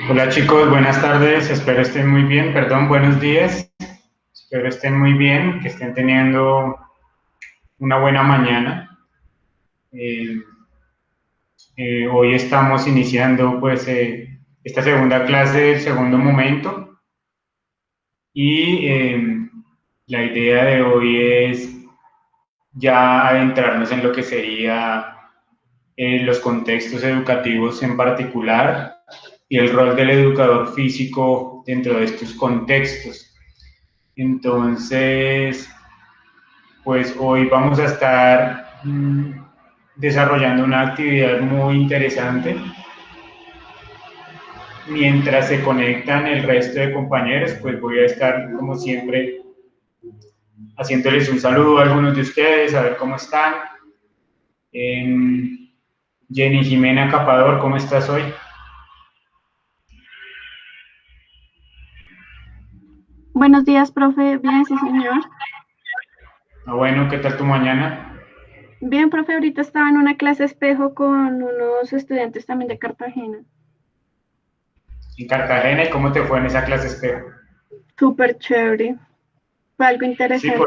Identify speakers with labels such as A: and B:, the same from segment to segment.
A: Hola chicos, buenas tardes, espero estén muy bien, perdón, buenos días, espero estén muy bien, que estén teniendo una buena mañana. Eh, Hoy estamos iniciando pues esta segunda clase del segundo momento y la idea de hoy es ya adentrarnos en lo que sería los contextos educativos en particular y el rol del educador físico dentro de estos contextos. Entonces, pues hoy vamos a estar desarrollando una actividad muy interesante. Mientras se conectan el resto de compañeros, pues voy a estar, como siempre, haciéndoles un saludo a algunos de ustedes, a ver cómo están. Eh, Jenny Jimena Capador, ¿cómo estás hoy?
B: Buenos días, profe. Bien, sí, señor.
A: Bueno, ¿qué tal tu mañana?
B: Bien, profe, ahorita estaba en una clase espejo con unos estudiantes también de Cartagena.
A: En Cartagena, ¿y cómo te fue en esa clase espejo?
B: Súper chévere. Fue algo
A: Sí,
B: interesante.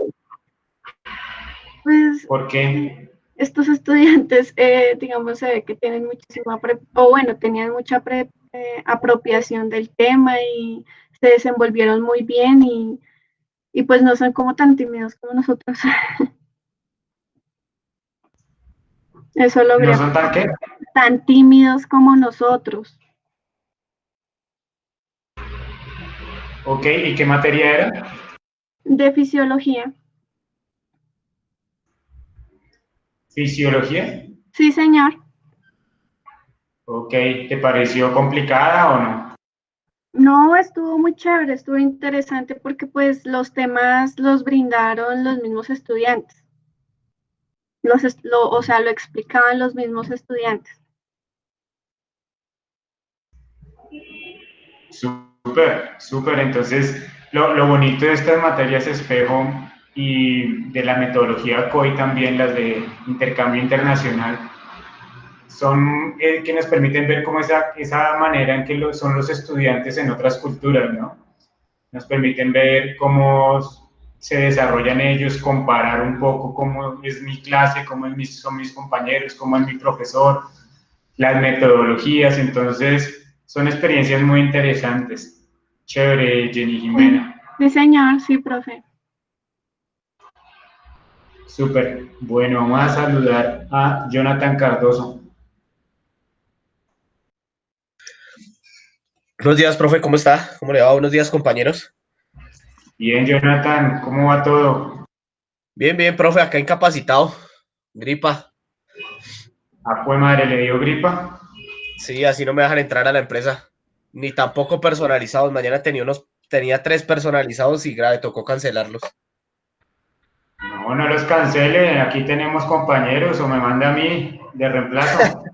B: Pues
A: ¿por qué?
B: estos estudiantes, digamos, se ve que tienen muchísima, o bueno, tenían mucha apropiación del tema y se desenvolvieron muy bien y pues no son como tan tímidos como nosotros. Eso
A: ¿No
B: logré,
A: son tan qué?
B: tan tímidos como nosotros.
A: Ok, ¿y qué materia era?
B: De fisiología.
A: ¿Fisiología?
B: Sí, señor.
A: Ok, ¿te pareció complicada o no?
B: No, estuvo muy chévere, estuvo interesante porque pues los temas los brindaron los mismos estudiantes, o sea, lo explicaban los mismos estudiantes.
A: Súper, súper. Entonces, lo bonito de estas materias espejo y de la metodología COI también, las de intercambio internacional, son que nos permiten ver cómo esa manera en que son los estudiantes en otras culturas, ¿no? Nos permiten ver cómo se desarrollan ellos, comparar un poco cómo es mi clase, son mis compañeros, cómo es mi profesor, las metodologías. Entonces, son experiencias muy interesantes. Chévere, Jenny
B: Sí,
A: Jimena.
B: sí, señor, sí, profe.
A: Súper. Bueno, vamos a saludar a Jonathan Cardoso.
C: Buenos días, profe, ¿cómo está? ¿Cómo le va? Buenos días, compañeros.
A: Bien, Jonathan, ¿cómo va todo?
C: Bien, bien, profe, acá incapacitado. Gripa.
A: ¿A fue madre le dio gripa?
C: Sí, así no me dejan entrar a la empresa. Ni tampoco personalizados. Mañana tenía tres personalizados y grave, tocó cancelarlos.
A: No, no los cancele, aquí tenemos compañeros o me manda a mí de reemplazo.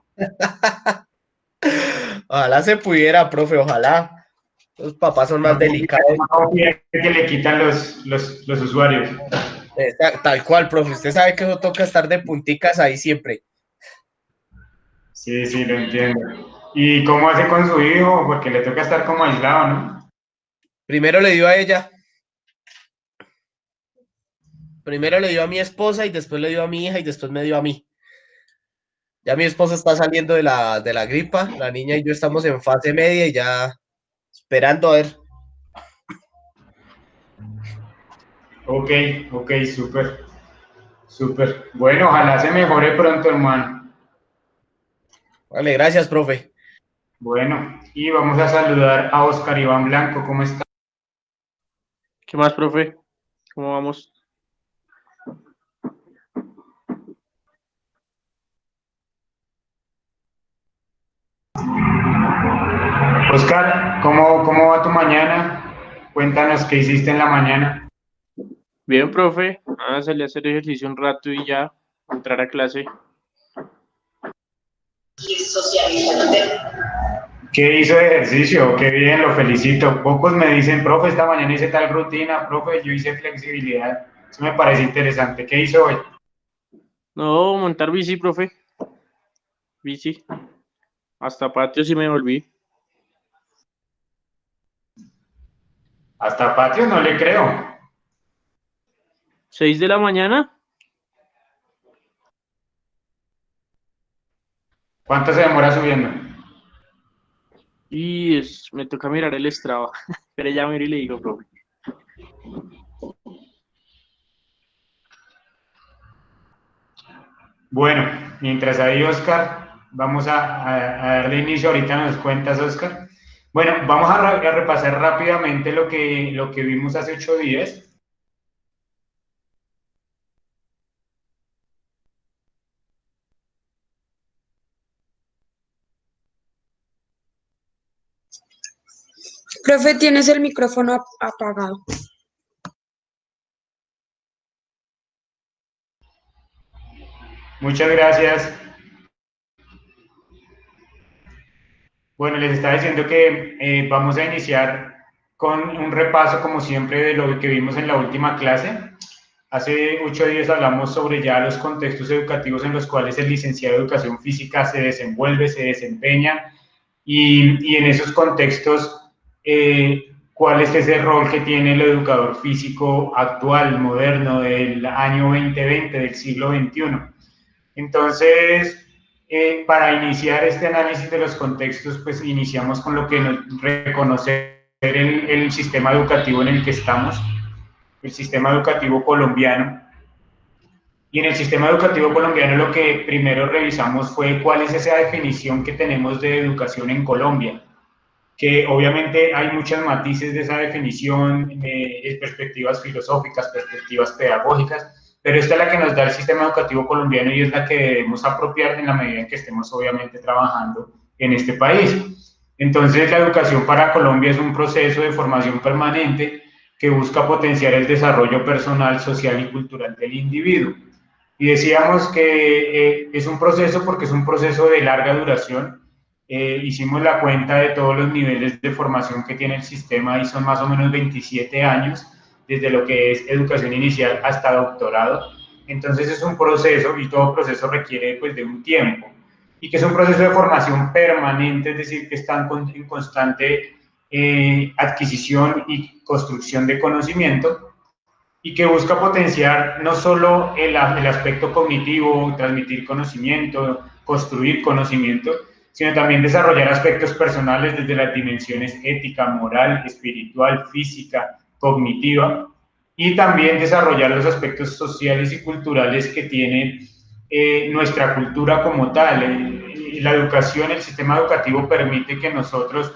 C: Ojalá se pudiera, profe, ojalá. Los papás son más delicados.
A: No confía que le quitan los usuarios.
C: Tal cual, profe. Usted sabe que eso toca estar de punticas ahí siempre.
A: Sí, sí, lo entiendo. ¿Y cómo hace con su hijo? Porque le toca estar como aislado, ¿no?
C: Primero le dio a ella, primero le dio a mi esposa y después le dio a mi hija y después me dio a mí. Ya mi esposa está saliendo de la gripa, la niña y yo estamos en fase media y ya esperando a ver.
A: Ok, ok, súper, súper. Bueno, ojalá se mejore pronto, hermano.
C: Vale, gracias, profe.
A: Bueno, y vamos a saludar a Oscar Iván Blanco. ¿Cómo está?
D: ¿Qué más, profe? ¿Cómo vamos?
A: Oscar, ¿cómo va tu mañana? Cuéntanos qué hiciste en la mañana.
D: Bien, profe. Salí a hacer ejercicio un rato y ya entrar a clase.
A: ¿Qué hizo de ejercicio? Qué bien, lo felicito. Pocos me dicen, profe, esta mañana hice tal rutina, profe, yo hice flexibilidad. Eso me parece interesante. ¿Qué hizo hoy?
D: No, montar bici, profe. Bici. Hasta patio sí me volví.
A: Hasta patio no le creo.
D: 6 de la mañana.
A: ¿Cuánto se demora subiendo?
D: Y me toca mirar el Strava. Pero ya miro y le digo, profe.
A: Bueno, mientras ahí, Oscar, vamos a darle inicio. Ahorita nos cuentas, Oscar. Bueno, vamos a repasar rápidamente lo que vimos hace 8 días.
E: Profe, tienes el micrófono apagado.
A: Muchas gracias. Bueno, les estaba diciendo que vamos a iniciar con un repaso, como siempre, de lo que vimos en la última clase. Hace 8 días hablamos sobre ya los contextos educativos en los cuales el licenciado de Educación Física se desenvuelve, se desempeña, y en esos contextos, ¿cuál es ese rol que tiene el educador físico actual, moderno, del año 2020, del siglo XXI? Entonces, para iniciar este análisis de los contextos, pues iniciamos con lo que nos reconocer el sistema educativo en el que estamos, el sistema educativo colombiano. Y en el sistema educativo colombiano lo que primero revisamos fue cuál es esa definición que tenemos de educación en Colombia, que obviamente hay muchos matices de esa definición, perspectivas filosóficas, perspectivas pedagógicas, pero esta es la que nos da el sistema educativo colombiano y es la que debemos apropiar en la medida en que estemos obviamente trabajando en este país. Entonces, la educación para Colombia es un proceso de formación permanente que busca potenciar el desarrollo personal, social y cultural del individuo. Y decíamos que es un proceso porque es un proceso de larga duración. Hicimos la cuenta de todos los niveles de formación que tiene el sistema y son más o menos 27 años, desde lo que es educación inicial hasta doctorado. Entonces es un proceso y todo proceso requiere pues de un tiempo y que es un proceso de formación permanente, es decir, que están en constante adquisición y construcción de conocimiento y que busca potenciar no solo el aspecto cognitivo, transmitir conocimiento, construir conocimiento, sino también desarrollar aspectos personales desde las dimensiones ética, moral, espiritual, física, cognitiva, y también desarrollar los aspectos sociales y culturales que tiene nuestra cultura como tal. La educación, el sistema educativo permite que nosotros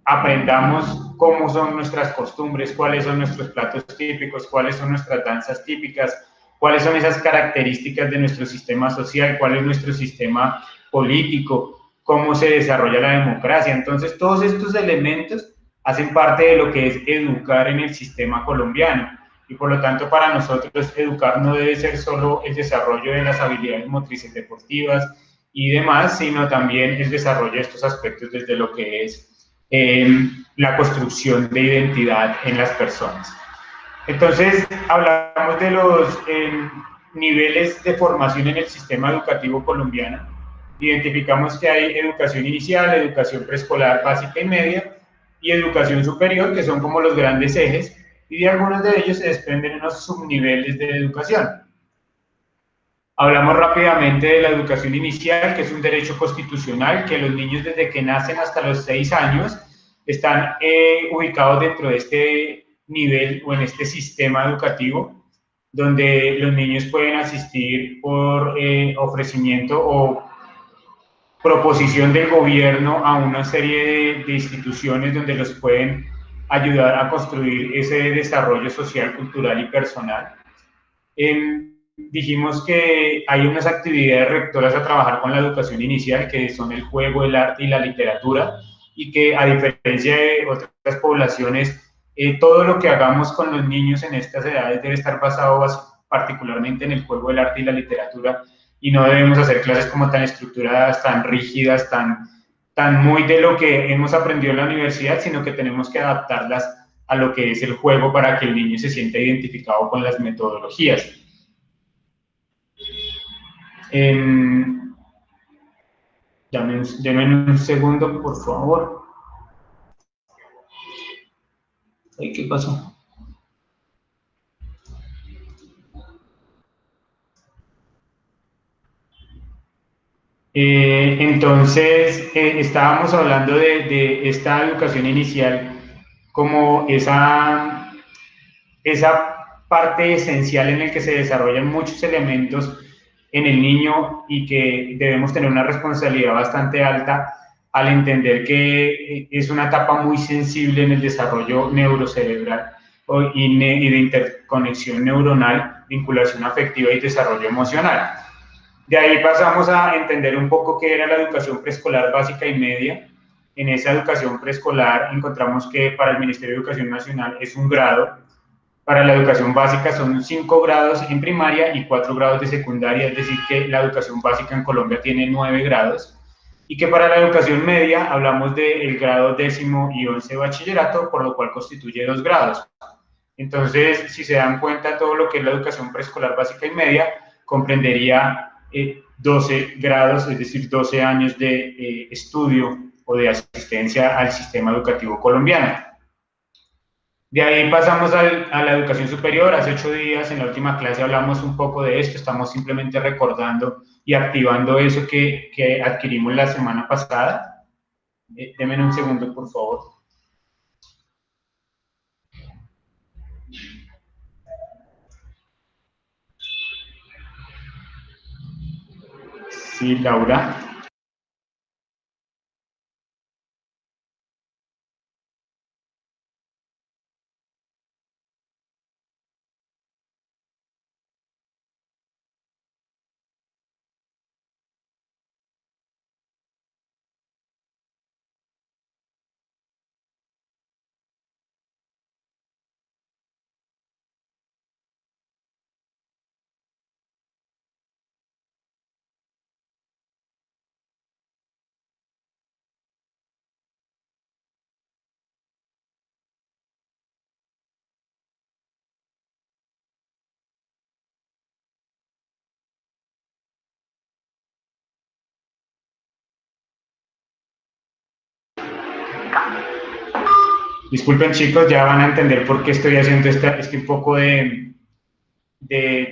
A: aprendamos cómo son nuestras costumbres, cuáles son nuestros platos típicos, cuáles son nuestras danzas típicas, cuáles son esas características de nuestro sistema social, cuál es nuestro sistema político, cómo se desarrolla la democracia. Entonces, todos estos elementos hacen parte de lo que es educar en el sistema colombiano. Y por lo tanto, para nosotros, educar no debe ser solo el desarrollo de las habilidades motrices deportivas y demás, sino también el desarrollo de estos aspectos desde lo que es la construcción de identidad en las personas. Entonces, hablamos de los niveles de formación en el sistema educativo colombiano. Identificamos que hay educación inicial, educación preescolar básica y media, y educación superior, que son como los grandes ejes, y de algunos de ellos se desprenden unos subniveles de educación. Hablamos rápidamente de la educación inicial, que es un derecho constitucional, que los niños desde que nacen hasta los 6 años están ubicados dentro de este nivel o en este sistema educativo, donde los niños pueden asistir por ofrecimiento o proposición del gobierno a una serie de instituciones donde los pueden ayudar a construir ese desarrollo social, cultural y personal. Dijimos que hay unas actividades rectoras a trabajar con la educación inicial, que son el juego, el arte y la literatura, y que a diferencia de otras poblaciones, todo lo que hagamos con los niños en estas edades debe estar basado particularmente en el juego, el arte y la literatura, y no debemos hacer clases como tan estructuradas, tan rígidas, tan muy de lo que hemos aprendido en la universidad, sino que tenemos que adaptarlas a lo que es el juego para que el niño se sienta identificado con las metodologías. Denme un segundo, por favor. Ay, ¿qué pasó? Entonces, estábamos hablando de esta educación inicial como esa parte esencial en la que se desarrollan muchos elementos en el niño y que debemos tener una responsabilidad bastante alta al entender que es una etapa muy sensible en el desarrollo neurocerebral y de interconexión neuronal, vinculación afectiva y desarrollo emocional. De ahí pasamos a entender un poco qué era la educación preescolar básica y media. En esa educación preescolar encontramos que para el Ministerio de Educación Nacional es un grado, para la educación básica son 5 grados en primaria y 4 grados de secundaria, es decir, que la educación básica en Colombia tiene 9 grados, y que para la educación media hablamos del grado 10º y 11 de bachillerato, por lo cual constituye 2 grados. Entonces, si se dan cuenta, todo lo que es la educación preescolar básica y media comprendería 12 grados, es decir, 12 años de estudio o de asistencia al sistema educativo colombiano. De ahí pasamos a la educación superior. Hace 8 días en la última clase hablamos un poco de esto, estamos simplemente recordando y activando eso que adquirimos la semana pasada. Denme un segundo, por favor. Sí, Laura. Disculpen, chicos, ya van a entender por qué estoy haciendo este un poco de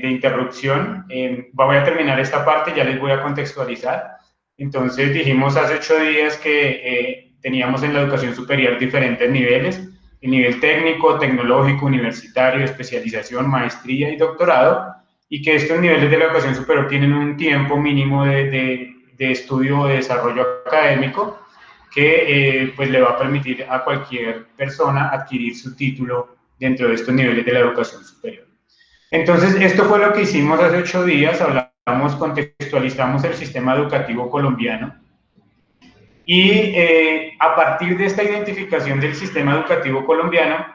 A: interrupción. Voy a terminar esta parte, ya les voy a contextualizar. Entonces, dijimos hace 8 días que teníamos en la educación superior diferentes niveles: el nivel técnico, tecnológico, universitario, especialización, maestría y doctorado, y que estos niveles de la educación superior tienen un tiempo mínimo de estudio o de desarrollo académico que pues le va a permitir a cualquier persona adquirir su título dentro de estos niveles de la educación superior. Entonces, esto fue lo que hicimos hace 8 días, hablamos, contextualizamos el sistema educativo colombiano y a partir de esta identificación del sistema educativo colombiano,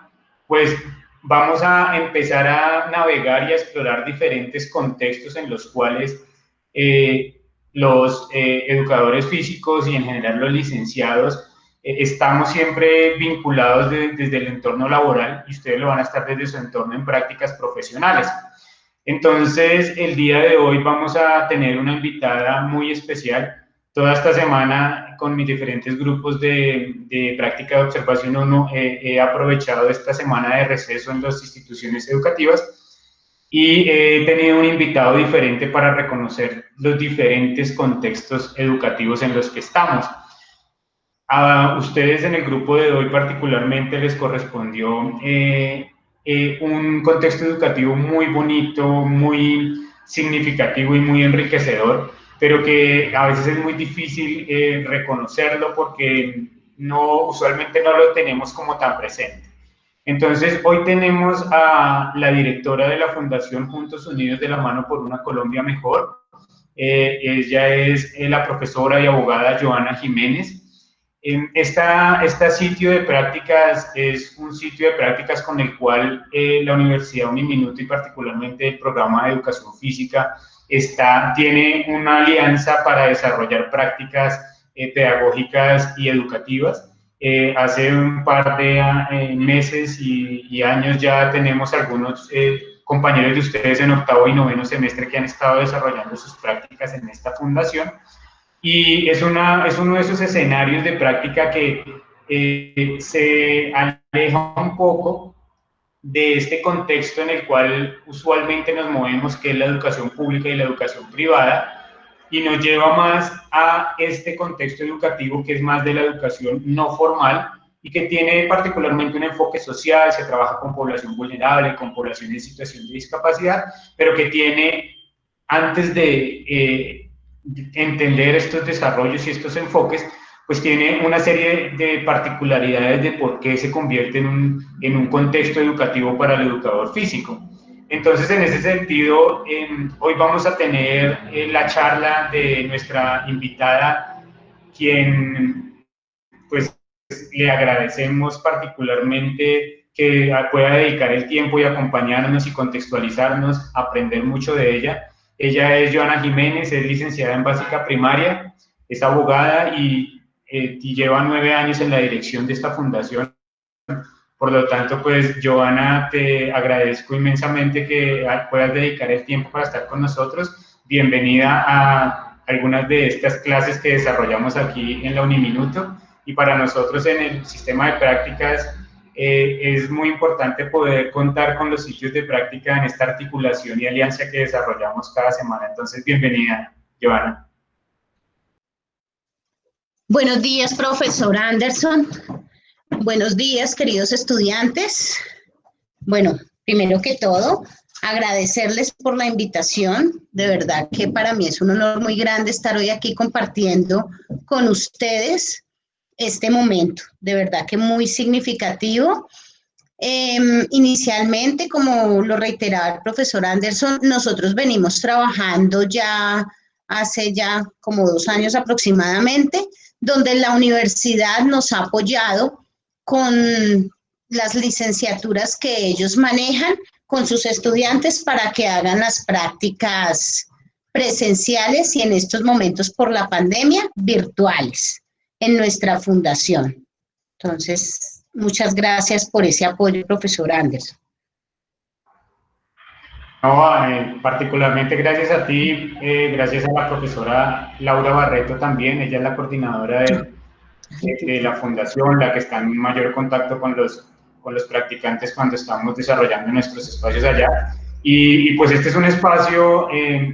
A: pues vamos a empezar a navegar y a explorar diferentes contextos en los cuales los educadores físicos y en general los licenciados estamos siempre vinculados desde el entorno laboral, y ustedes lo van a estar desde su entorno en prácticas profesionales. Entonces, el día de hoy vamos a tener una invitada muy especial. Toda esta semana, con mis diferentes grupos de práctica de observación 1, he aprovechado esta semana de receso en las instituciones educativas y he tenido un invitado diferente para reconocer los diferentes contextos educativos en los que estamos. A ustedes en el grupo de hoy particularmente les correspondió un contexto educativo muy bonito, muy significativo y muy enriquecedor, pero que a veces es muy difícil reconocerlo porque usualmente no lo tenemos como tan presente. Entonces, hoy tenemos a la directora de la Fundación Juntos Unidos de la Mano por una Colombia Mejor. Ella es la profesora y abogada Joana Jiménez. Este sitio de prácticas es un sitio de prácticas con el cual la Universidad Uniminuto y particularmente el programa de educación física tiene una alianza para desarrollar prácticas pedagógicas y educativas. Hace un par de meses y años ya tenemos algunos compañeros de ustedes en 8º y 9º semestre que han estado desarrollando sus prácticas en esta fundación. Y es uno de esos escenarios de práctica que se aleja un poco de este contexto en el cual usualmente nos movemos, que es la educación pública y la educación privada, y nos lleva más a este contexto educativo que es más de la educación no formal y que tiene particularmente un enfoque social, se trabaja con población vulnerable, con población en situación de discapacidad, pero que tiene, antes de entender estos desarrollos y estos enfoques, pues tiene una serie de particularidades de por qué se convierte en un contexto educativo para el educador físico. Entonces, en ese sentido, hoy vamos a tener la charla de nuestra invitada, quien pues le agradecemos particularmente que pueda dedicar el tiempo y acompañarnos y contextualizarnos, aprender mucho de ella. Ella es Joana Jiménez, es licenciada en básica primaria, es abogada y lleva 9 años en la dirección de esta fundación. Por lo tanto, pues, Joana, te agradezco inmensamente que puedas dedicar el tiempo para estar con nosotros. Bienvenida a algunas de estas clases que desarrollamos aquí en la Uniminuto. Y para nosotros en el sistema de prácticas es muy importante poder contar con los sitios de práctica en esta articulación y alianza que desarrollamos cada semana. Entonces, bienvenida, Joana.
F: Buenos días, profesor Anderson. Buenos días, queridos estudiantes. Bueno, primero que todo, agradecerles por la invitación. De verdad que para mí es un honor muy grande estar hoy aquí compartiendo con ustedes este momento. De verdad que muy significativo. Inicialmente, como lo reiteraba el profesor Anderson, nosotros venimos trabajando ya hace como 2 años aproximadamente, donde la universidad nos ha apoyado con las licenciaturas que ellos manejan con sus estudiantes para que hagan las prácticas presenciales y en estos momentos por la pandemia virtuales en nuestra fundación. Entonces, muchas gracias por ese apoyo, profesor Anderson.
A: No, particularmente gracias a ti, gracias a la profesora Laura Barreto también, ella es la coordinadora de la fundación, la que está en mayor contacto con los practicantes cuando estamos desarrollando nuestros espacios allá. Y pues este es un espacio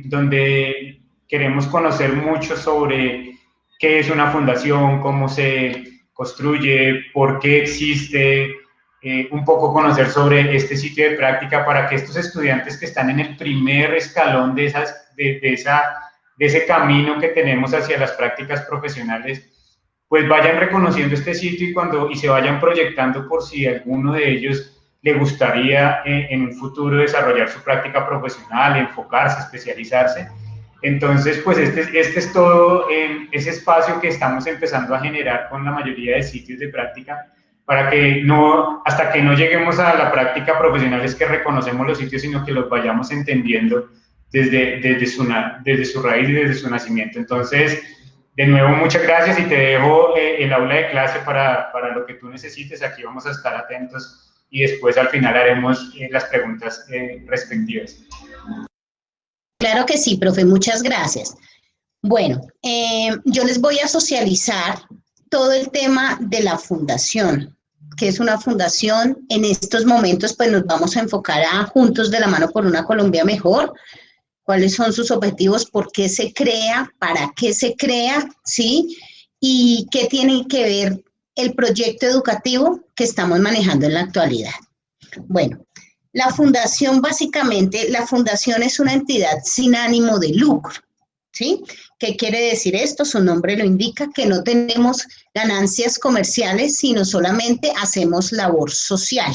A: donde queremos conocer mucho sobre qué es una fundación, cómo se construye, por qué existe, un poco conocer sobre este sitio de práctica para que estos estudiantes que están en el primer escalón de ese camino que tenemos hacia las prácticas profesionales, pues vayan reconociendo este sitio y se vayan proyectando por si alguno de ellos le gustaría en un futuro desarrollar su práctica profesional, enfocarse, especializarse. Entonces, pues este es todo ese espacio que estamos empezando a generar con la mayoría de sitios de práctica para que hasta que no lleguemos a la práctica profesional es que reconocemos los sitios, sino que los vayamos entendiendo desde su raíz y desde su nacimiento. Entonces, de nuevo, muchas gracias y te dejo el aula de clase para lo que tú necesites. Aquí vamos a estar atentos y después al final haremos las preguntas respectivas.
F: Claro que sí, profe, muchas gracias. Bueno, yo les voy a socializar todo el tema de la fundación, que es una fundación. En estos momentos, pues nos vamos a enfocar a Juntos de la Mano por una Colombia Mejor. ¿Cuáles son sus objetivos? ¿Por qué se crea? ¿Para qué se crea? ¿Sí? ¿Y qué tiene que ver el proyecto educativo que estamos manejando en la actualidad? Bueno, la fundación básicamente, la fundación es una entidad sin ánimo de lucro, ¿sí? ¿Qué quiere decir esto? Su nombre lo indica, que no tenemos ganancias comerciales, sino solamente hacemos labor social.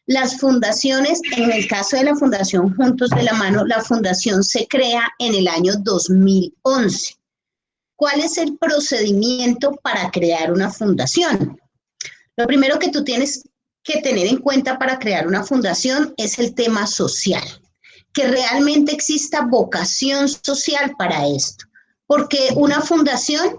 F: Las fundaciones, en el caso de la Fundación Juntos de la Mano, la fundación se crea en el año 2011. ¿Cuál es el procedimiento para crear una fundación? Lo primero que tú tienes que tener en cuenta para crear una fundación es el tema social, que realmente exista vocación social para esto, porque una fundación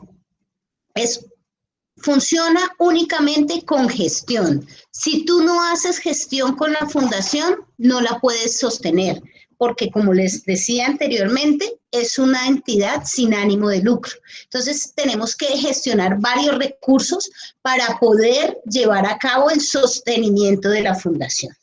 F: funciona únicamente con gestión. Si tú no haces gestión con la fundación, no la puedes sostener, porque como les decía anteriormente, es una entidad sin ánimo de lucro. Entonces tenemos que gestionar varios recursos para poder llevar a cabo el sostenimiento de la fundación.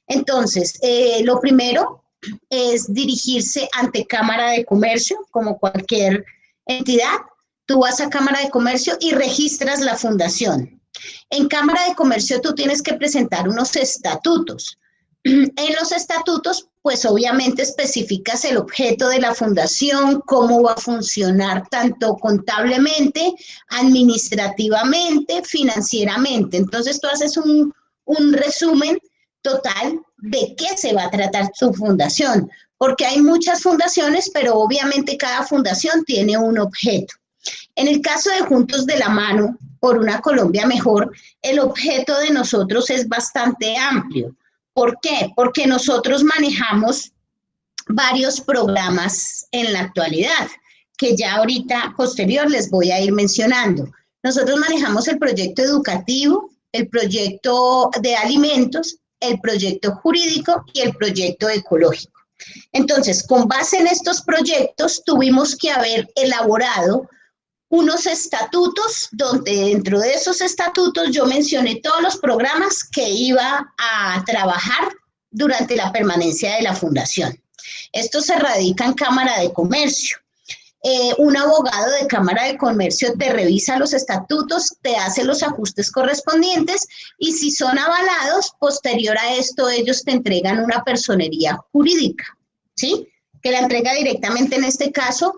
F: Entonces, lo primero es dirigirse ante Cámara de Comercio, como cualquier entidad. Tú vas a Cámara de Comercio y registras la fundación. En Cámara de Comercio tú tienes que presentar unos estatutos. En los estatutos, pues obviamente especificas el objeto de la fundación, cómo va a funcionar tanto contablemente, administrativamente, financieramente. Entonces tú haces un resumen total de qué se va a tratar tu fundación, porque hay muchas fundaciones, pero obviamente cada fundación tiene un objeto. En el caso de Juntos de la Mano por una Colombia Mejor, el objeto de nosotros es bastante amplio. ¿Por qué? Porque nosotros manejamos varios programas en la actualidad, que ya ahorita posterior les voy a ir mencionando. Nosotros manejamos el proyecto educativo, el proyecto de alimentos, el proyecto jurídico y el proyecto ecológico. Entonces, con base en estos proyectos, tuvimos que haber elaborado unos estatutos, donde dentro de esos estatutos yo mencioné todos los programas que iba a trabajar durante la permanencia de la fundación. Esto se radica en Cámara de Comercio. Un abogado de Cámara de Comercio te revisa los estatutos, te hace los ajustes correspondientes y si son avalados, posterior a esto ellos te entregan una personería jurídica, ¿sí? Que la entrega directamente en este caso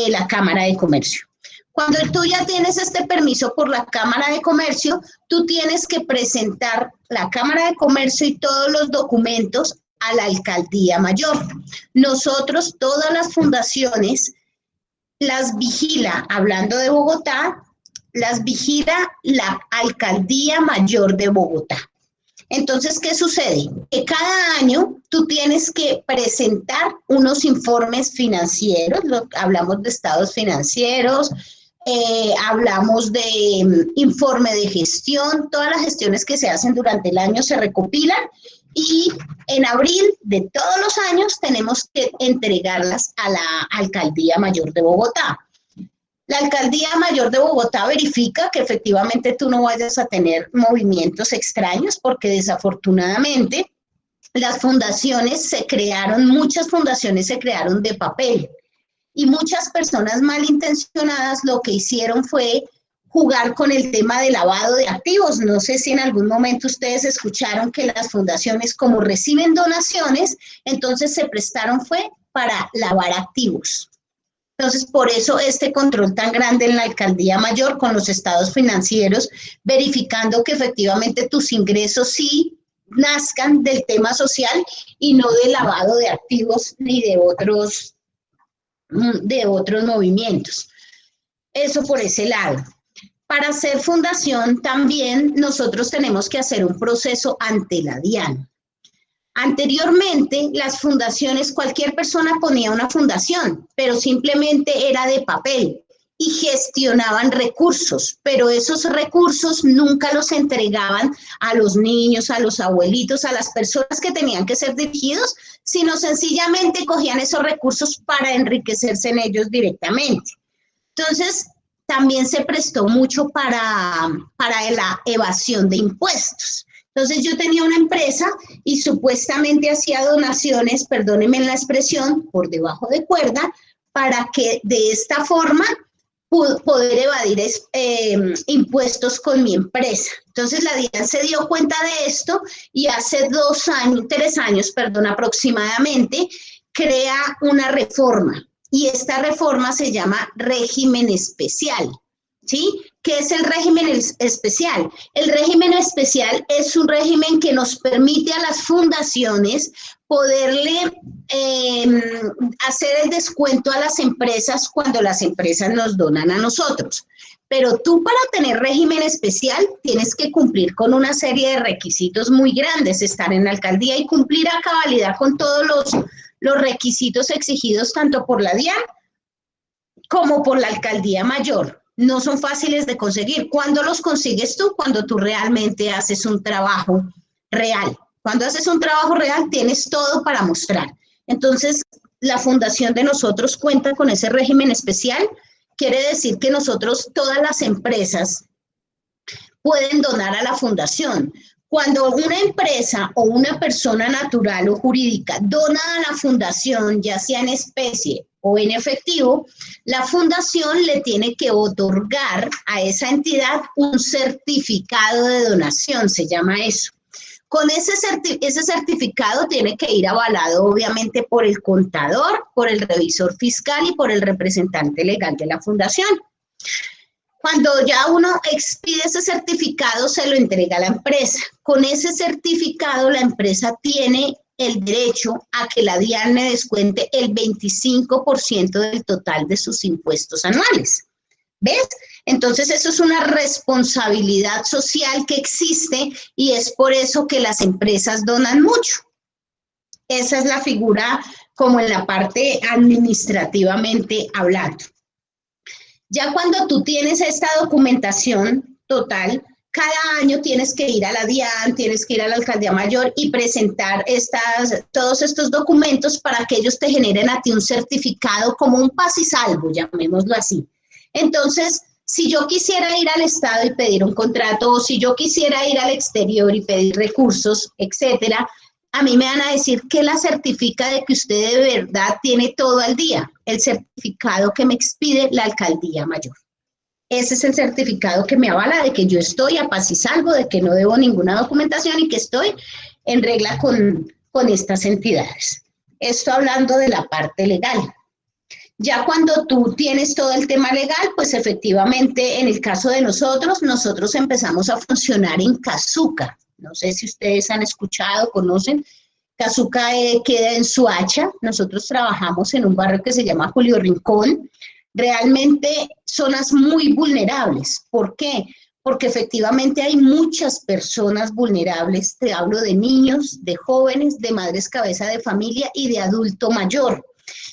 F: la Cámara de Comercio. Cuando tú ya tienes este permiso por la Cámara de Comercio, tú tienes que presentar la Cámara de Comercio y todos los documentos a la Alcaldía Mayor. Nosotros, todas las fundaciones, las vigila, hablando de Bogotá, las vigila la Alcaldía Mayor de Bogotá. Entonces, ¿qué sucede? Que cada año tú tienes que presentar unos informes financieros, hablamos de estados financieros, hablamos de informe de gestión, todas las gestiones que se hacen durante el año se recopilan y en abril de todos los años tenemos que entregarlas a la Alcaldía Mayor de Bogotá. La Alcaldía Mayor de Bogotá verifica que efectivamente tú no vayas a tener movimientos extraños porque desafortunadamente las fundaciones se crearon, muchas fundaciones se crearon de papel y muchas personas malintencionadas lo que hicieron fue jugar con el tema de lavado de activos. No sé si en algún momento ustedes escucharon que las fundaciones como reciben donaciones, entonces se prestaron fue para lavar activos. Entonces, por eso este control tan grande en la Alcaldía Mayor con los estados financieros, verificando que efectivamente tus ingresos sí nazcan del tema social y no del lavado de activos ni de otros movimientos. Eso por ese lado. Para ser fundación también nosotros tenemos que hacer un proceso ante la DIAN. Anteriormente, las fundaciones, cualquier persona ponía una fundación, pero simplemente era de papel y gestionaban recursos, pero esos recursos nunca los entregaban a los niños, a los abuelitos, a las personas que tenían que ser dirigidos, sino sencillamente cogían esos recursos para enriquecerse en ellos directamente. Entonces, también se prestó mucho para la evasión de impuestos. Entonces yo tenía una empresa y supuestamente hacía donaciones, perdónenme la expresión, por debajo de cuerda, para que de esta forma poder evadir impuestos con mi empresa. Entonces la DIAN se dio cuenta de esto y hace 3 años, aproximadamente, crea una reforma. Y esta reforma se llama régimen especial. ¿Sí? ¿Qué es el régimen especial? El régimen especial es un régimen que nos permite a las fundaciones poderle hacer el descuento a las empresas cuando las empresas nos donan a nosotros. Pero tú para tener régimen especial tienes que cumplir con una serie de requisitos muy grandes, estar en la alcaldía y cumplir a cabalidad con todos los requisitos exigidos tanto por la DIAN como por la Alcaldía Mayor. No son fáciles de conseguir. ¿Cuándo los consigues tú? Cuando tú realmente haces un trabajo real. Cuando haces un trabajo real tienes todo para mostrar. Entonces, la fundación de nosotros cuenta con ese régimen especial. Quiere decir que nosotros, todas las empresas, pueden donar a la fundación. Cuando una empresa o una persona natural o jurídica dona a la fundación, ya sea en especie o en efectivo, la fundación le tiene que otorgar a esa entidad un certificado de donación, se llama eso. Con ese certificado tiene que ir avalado obviamente por el contador, por el revisor fiscal y por el representante legal de la fundación. Cuando ya uno expide ese certificado, se lo entrega a la empresa. Con ese certificado, la empresa tiene el derecho a que la DIAN le descuente el 25% del total de sus impuestos anuales. ¿Ves? Entonces, eso es una responsabilidad social que existe y es por eso que las empresas donan mucho. Esa es la figura como en la parte administrativamente hablando. Ya cuando tú tienes esta documentación total, cada año tienes que ir a la DIAN, tienes que ir a la Alcaldía Mayor y presentar todos estos documentos para que ellos te generen a ti un certificado como un paz y salvo, llamémoslo así. Entonces, si yo quisiera ir al Estado y pedir un contrato, o si yo quisiera ir al exterior y pedir recursos, etcétera, a mí me van a decir que la certifica de que usted de verdad tiene todo al día. El certificado que me expide la Alcaldía Mayor. Ese es el certificado que me avala de que yo estoy a paz y salvo, de que no debo ninguna documentación y que estoy en regla con estas entidades. Esto hablando de la parte legal. Ya cuando tú tienes todo el tema legal, pues efectivamente en el caso de nosotros empezamos a funcionar en Casuca. No sé si ustedes han escuchado, conocen. Casuca queda en Suacha. Nosotros trabajamos en un barrio que se llama Julio Rincón. Realmente zonas muy vulnerables. ¿Por qué? Porque efectivamente hay muchas personas vulnerables. Te hablo de niños, de jóvenes, de madres cabeza de familia y de adulto mayor.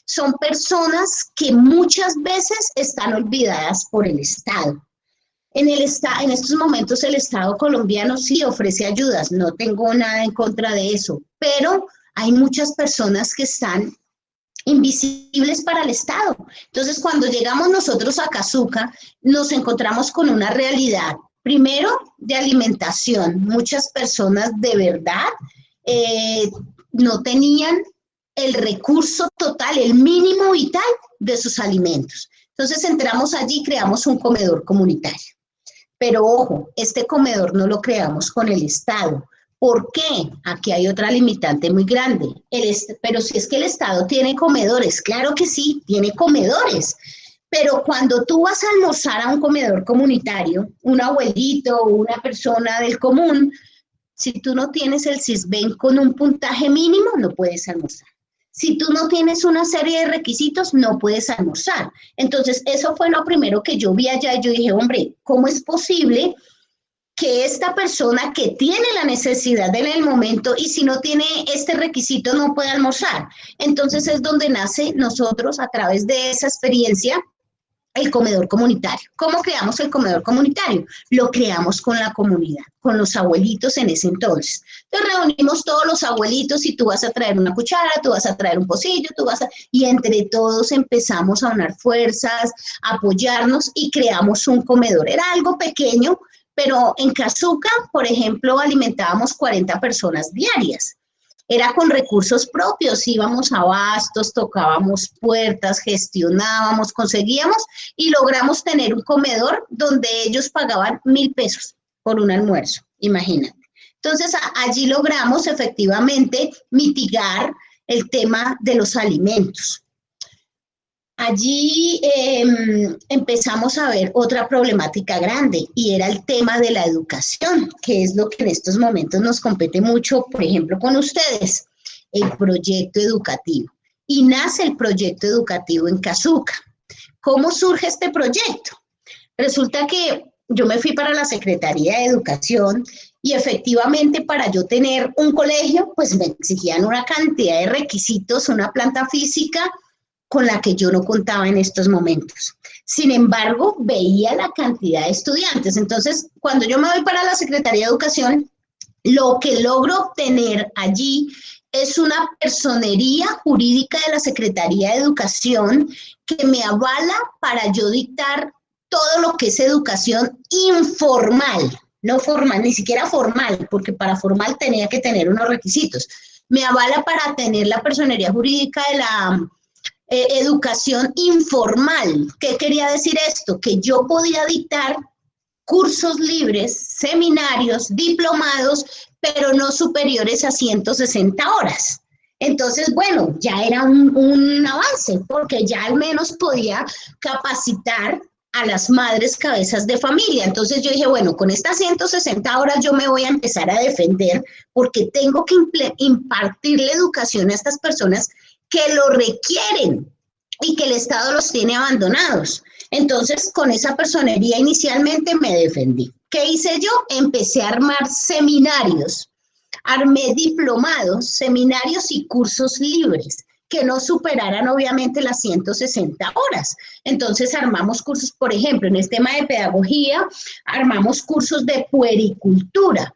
F: Son personas que muchas veces están olvidadas por el Estado. En estos momentos el Estado colombiano sí ofrece ayudas, no tengo nada en contra de eso, pero hay muchas personas que están invisibles para el Estado. Entonces, cuando llegamos nosotros a Casuca, nos encontramos con una realidad, primero, de alimentación. Muchas personas de verdad no tenían el recurso total, el mínimo vital de sus alimentos. Entonces, entramos allí y creamos un comedor comunitario. Pero ojo, este comedor no lo creamos con el Estado. ¿Por qué? Aquí hay otra limitante muy grande. Pero si es que el Estado tiene comedores, claro que sí, tiene comedores. Pero cuando tú vas a almorzar a un comedor comunitario, un abuelito o una persona del común, si tú no tienes el CISBEN con un puntaje mínimo, no puedes almorzar. Si tú no tienes una serie de requisitos, no puedes almorzar. Entonces, eso fue lo primero que yo vi allá. Yo dije, hombre, ¿cómo es posible que esta persona que tiene la necesidad en el momento y si no tiene este requisito no puede almorzar? Entonces, es donde nace nosotros, a través de esa experiencia, el comedor comunitario. ¿Cómo creamos el comedor comunitario? Lo creamos con la comunidad, con los abuelitos en ese entonces. Entonces reunimos todos los abuelitos y tú vas a traer una cuchara, tú vas a traer un pocillo, y entre todos empezamos a unar fuerzas, a apoyarnos y creamos un comedor. Era algo pequeño, pero en Casuca, por ejemplo, alimentábamos 40 personas diarias. Era con recursos propios, íbamos a abastos, tocábamos puertas, gestionábamos, conseguíamos y logramos tener un comedor donde ellos pagaban 1.000 pesos por un almuerzo, imagínate. Entonces, allí logramos efectivamente mitigar el tema de los alimentos. Allí empezamos a ver otra problemática grande y era el tema de la educación, que es lo que en estos momentos nos compete mucho, por ejemplo, con ustedes, el proyecto educativo. Y nace el proyecto educativo en Casuca. ¿Cómo surge este proyecto? Resulta que yo me fui para la Secretaría de Educación y efectivamente para yo tener un colegio, pues me exigían una cantidad de requisitos, una planta física, con la que yo no contaba en estos momentos. Sin embargo, veía la cantidad de estudiantes. Entonces, cuando yo me voy para la Secretaría de Educación, lo que logro obtener allí es una personería jurídica de la Secretaría de Educación que me avala para yo dictar todo lo que es educación informal, no formal, ni siquiera formal, porque para formal tenía que tener unos requisitos. Me avala para tener la personería jurídica de la educación informal. ¿Qué quería decir esto? Que yo podía dictar cursos libres, seminarios, diplomados, pero no superiores a 160 horas. Entonces, bueno, ya era un avance, porque ya al menos podía capacitar a las madres cabezas de familia. Entonces yo dije, bueno, con estas 160 horas yo me voy a empezar a defender, porque tengo que impartirle educación a estas personas que lo requieren y que el Estado los tiene abandonados. Entonces, con esa personería inicialmente me defendí. ¿Qué hice yo? Empecé a armar seminarios, armé diplomados, seminarios y cursos libres que no superaran obviamente las 160 horas. Entonces armamos cursos, por ejemplo, en el tema de pedagogía, armamos cursos de puericultura.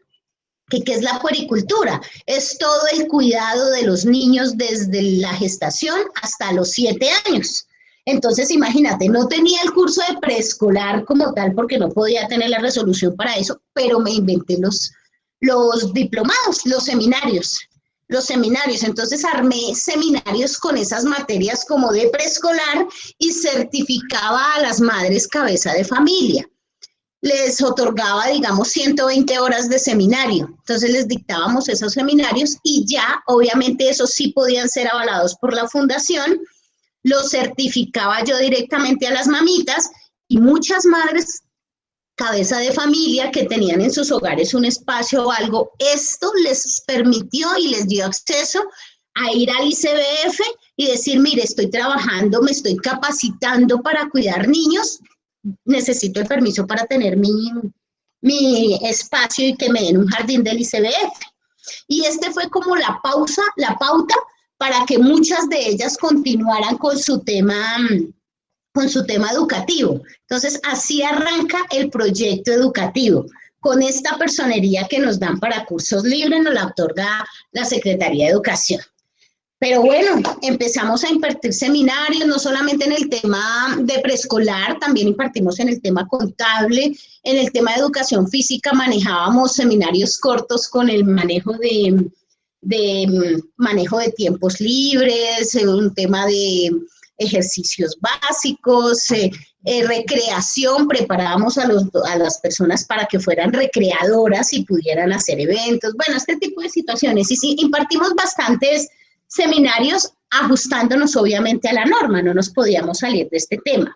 F: ¿Qué es la puericultura? Es todo el cuidado de los niños desde la gestación hasta los 7 años. Entonces, imagínate, no tenía el curso de preescolar como tal porque no podía tener la resolución para eso, pero me inventé los diplomados, los seminarios. Entonces armé seminarios con esas materias como de preescolar y certificaba a las madres cabeza de familia. Les otorgaba, digamos, 120 horas de seminario. Entonces les dictábamos esos seminarios y ya, obviamente, esos sí podían ser avalados por la fundación. Los certificaba yo directamente a las mamitas y muchas madres cabeza de familia que tenían en sus hogares un espacio o algo, esto les permitió y les dio acceso a ir al ICBF y decir, mire, estoy trabajando, me estoy capacitando para cuidar niños, necesito el permiso para tener mi espacio y que me den un jardín del ICBF. Y este fue como la pauta para que muchas de ellas continuaran con su tema educativo. Entonces, así arranca el proyecto educativo. Con esta personería que nos dan para cursos libres, nos la otorga la Secretaría de Educación. Pero bueno, empezamos a impartir seminarios, no solamente en el tema de preescolar, también impartimos en el tema contable, en el tema de educación física manejábamos seminarios cortos con el manejo de tiempos libres, un tema de ejercicios básicos, recreación, preparábamos a las personas para que fueran recreadoras y pudieran hacer eventos, bueno, este tipo de situaciones. Y sí, impartimos bastantes seminarios ajustándonos obviamente a la norma, no nos podíamos salir de este tema.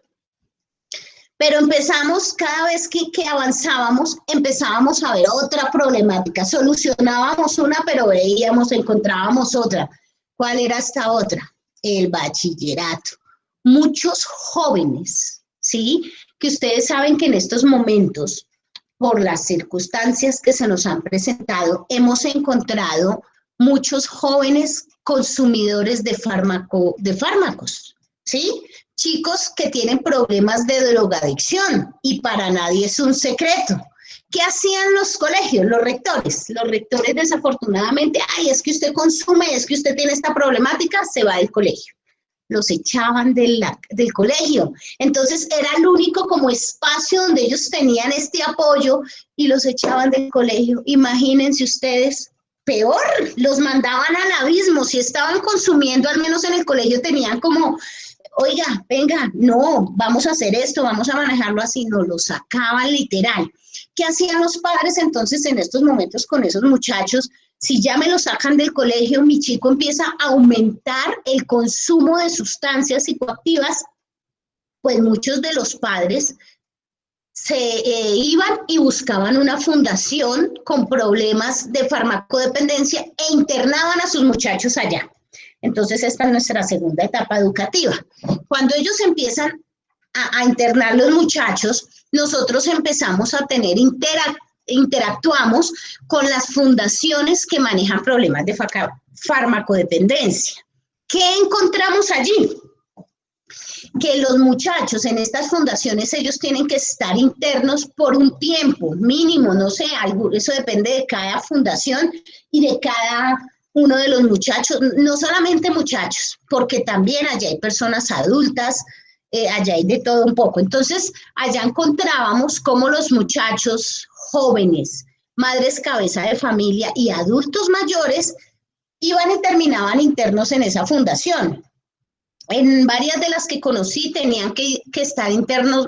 F: Pero empezamos, cada vez que avanzábamos, empezábamos a ver otra problemática, solucionábamos una, pero encontrábamos otra. ¿Cuál era esta otra? El bachillerato. Muchos jóvenes, ¿sí? Que ustedes saben que en estos momentos, por las circunstancias que se nos han presentado, hemos encontrado muchos jóvenes consumidores de fármacos, ¿sí? Chicos que tienen problemas de drogadicción y para nadie es un secreto. ¿Qué hacían los colegios, los rectores? Los rectores desafortunadamente, ay, es que usted consume, es que usted tiene esta problemática, se va del colegio. Los echaban del colegio. Entonces era el único como espacio donde ellos tenían este apoyo y los echaban del colegio. Imagínense ustedes, peor, los mandaban al abismo. Si estaban consumiendo, al menos en el colegio tenían como, oiga, venga, no, vamos a hacer esto, vamos a manejarlo así. No, lo sacaban literal. ¿Qué hacían los padres entonces en estos momentos con esos muchachos? Si ya me lo sacan del colegio, mi chico empieza a aumentar el consumo de sustancias psicoactivas, pues muchos de los padres se iban y buscaban una fundación con problemas de farmacodependencia e internaban a sus muchachos allá. Entonces esta es nuestra segunda etapa educativa. Cuando ellos empiezan a internar los muchachos, nosotros empezamos a tener interactuamos con las fundaciones que manejan problemas de farmacodependencia. ¿Qué encontramos allí? Que los muchachos en estas fundaciones, ellos tienen que estar internos por un tiempo mínimo, no sé, eso depende de cada fundación y de cada uno de los muchachos, no solamente muchachos, porque también allá hay personas adultas, allá hay de todo un poco. Entonces, allá encontrábamos cómo los muchachos jóvenes, madres cabeza de familia y adultos mayores iban y terminaban internos en esa fundación. En varias de las que conocí tenían que estar internos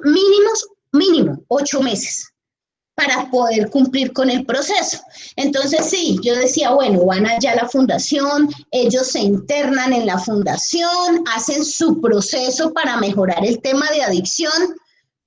F: mínimo 8 meses para poder cumplir con el proceso. Entonces sí, yo decía, bueno, van allá a la fundación, ellos se internan en la fundación, hacen su proceso para mejorar el tema de adicción,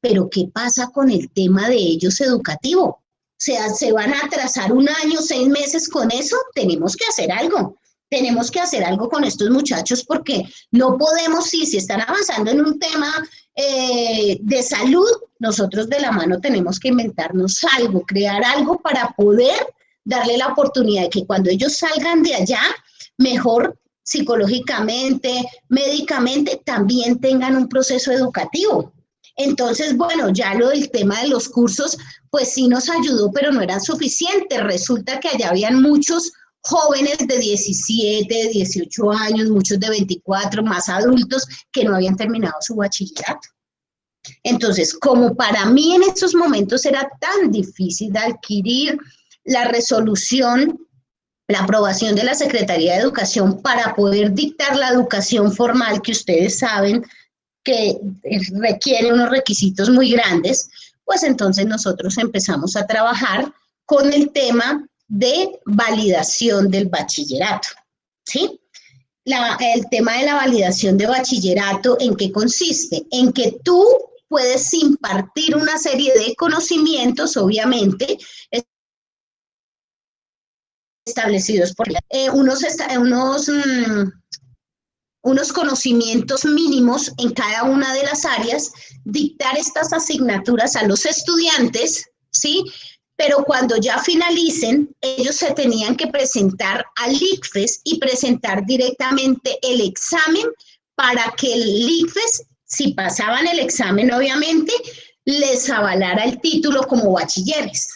F: pero ¿qué pasa con el tema de ellos educativo? O sea, ¿se van a atrasar 1 año, 6 meses con eso? Tenemos que hacer algo. Tenemos que hacer algo con estos muchachos porque no podemos, si están avanzando en un tema de salud, nosotros de la mano tenemos que inventarnos algo, crear algo para poder darle la oportunidad de que cuando ellos salgan de allá, mejor psicológicamente, médicamente, también tengan un proceso educativo. Entonces, bueno, ya lo del tema de los cursos, pues sí nos ayudó, pero no eran suficientes. Resulta que allá habían muchos jóvenes de 17, 18 años, muchos de 24, más adultos que no habían terminado su bachillerato. Entonces, como para mí en estos momentos era tan difícil de adquirir la resolución, la aprobación de la Secretaría de Educación para poder dictar la educación formal, que ustedes saben que requiere unos requisitos muy grandes, pues entonces nosotros empezamos a trabajar con el tema de validación del bachillerato, ¿sí? El tema de la validación de bachillerato, ¿en qué consiste? En que tú puedes impartir una serie de conocimientos, obviamente, establecidos por unos conocimientos mínimos en cada una de las áreas, dictar estas asignaturas a los estudiantes, ¿sí? Pero cuando ya finalicen, ellos se tenían que presentar al ICFES y presentar directamente el examen para que el ICFES, si pasaban el examen, obviamente, les avalara el título como bachilleres.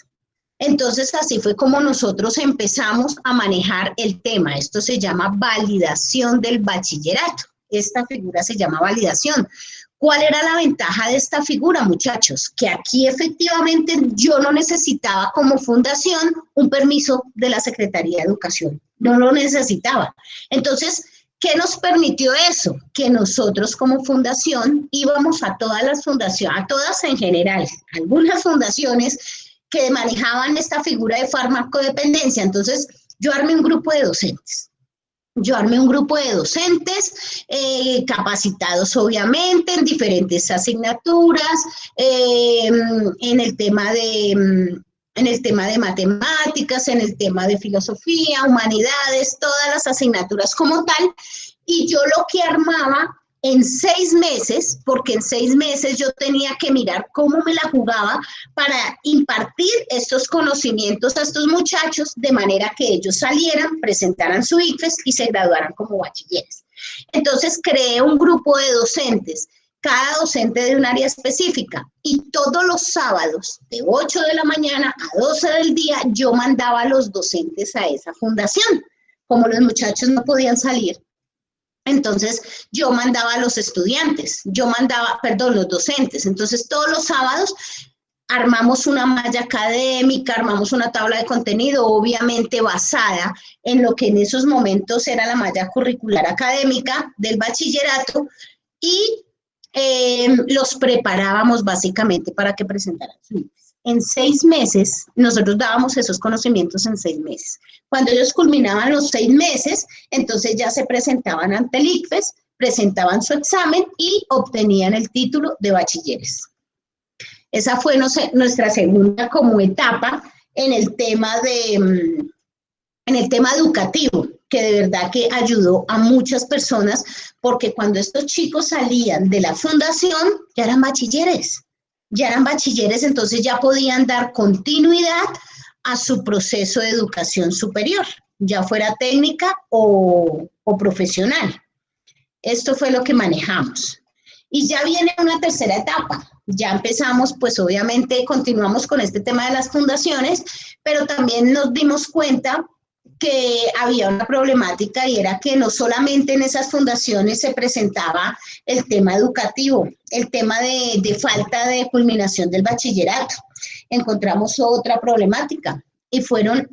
F: Entonces, así fue como nosotros empezamos a manejar el tema. Esto se llama validación del bachillerato. Esta figura se llama validación. ¿Cuál era la ventaja de esta figura, muchachos? Que aquí efectivamente yo no necesitaba como fundación un permiso de la Secretaría de Educación. No lo necesitaba. Entonces, ¿qué nos permitió eso? Que nosotros como fundación íbamos a todas las fundaciones, a todas en general, algunas fundaciones que manejaban esta figura de farmacodependencia. Entonces, yo armé un grupo de docentes. Capacitados obviamente en diferentes asignaturas, en el tema de matemáticas, en el tema de filosofía, humanidades, todas las asignaturas como tal, y yo lo que armaba en 6 meses, porque en 6 meses yo tenía que mirar cómo me la jugaba para impartir estos conocimientos a estos muchachos de manera que ellos salieran, presentaran su ICFES y se graduaran como bachilleres. Entonces creé un grupo de docentes, cada docente de un área específica, y todos los sábados de 8 de la mañana a 12 del día yo mandaba a los docentes a esa fundación. Como los muchachos no podían salir, entonces yo mandaba a los estudiantes, los docentes. Entonces todos los sábados armamos una malla académica, armamos una tabla de contenido, obviamente basada en lo que en esos momentos era la malla curricular académica del bachillerato, y los preparábamos básicamente para que presentaran su ICFES. En 6 meses, nosotros dábamos esos conocimientos en 6 meses. Cuando ellos culminaban los 6 meses, entonces ya se presentaban ante el ICFES, presentaban su examen y obtenían el título de bachilleres. Esa fue nuestra segunda como etapa en el tema educativo, que de verdad que ayudó a muchas personas, porque cuando estos chicos salían de la fundación, ya eran bachilleres, entonces ya podían dar continuidad a su proceso de educación superior, ya fuera técnica o profesional. Esto fue lo que manejamos. Y ya viene una tercera etapa. Ya empezamos, pues obviamente continuamos con este tema de las fundaciones, pero también nos dimos cuenta que había una problemática y era que no solamente en esas fundaciones se presentaba el tema educativo, el tema de falta de culminación del bachillerato. Encontramos otra problemática y fueron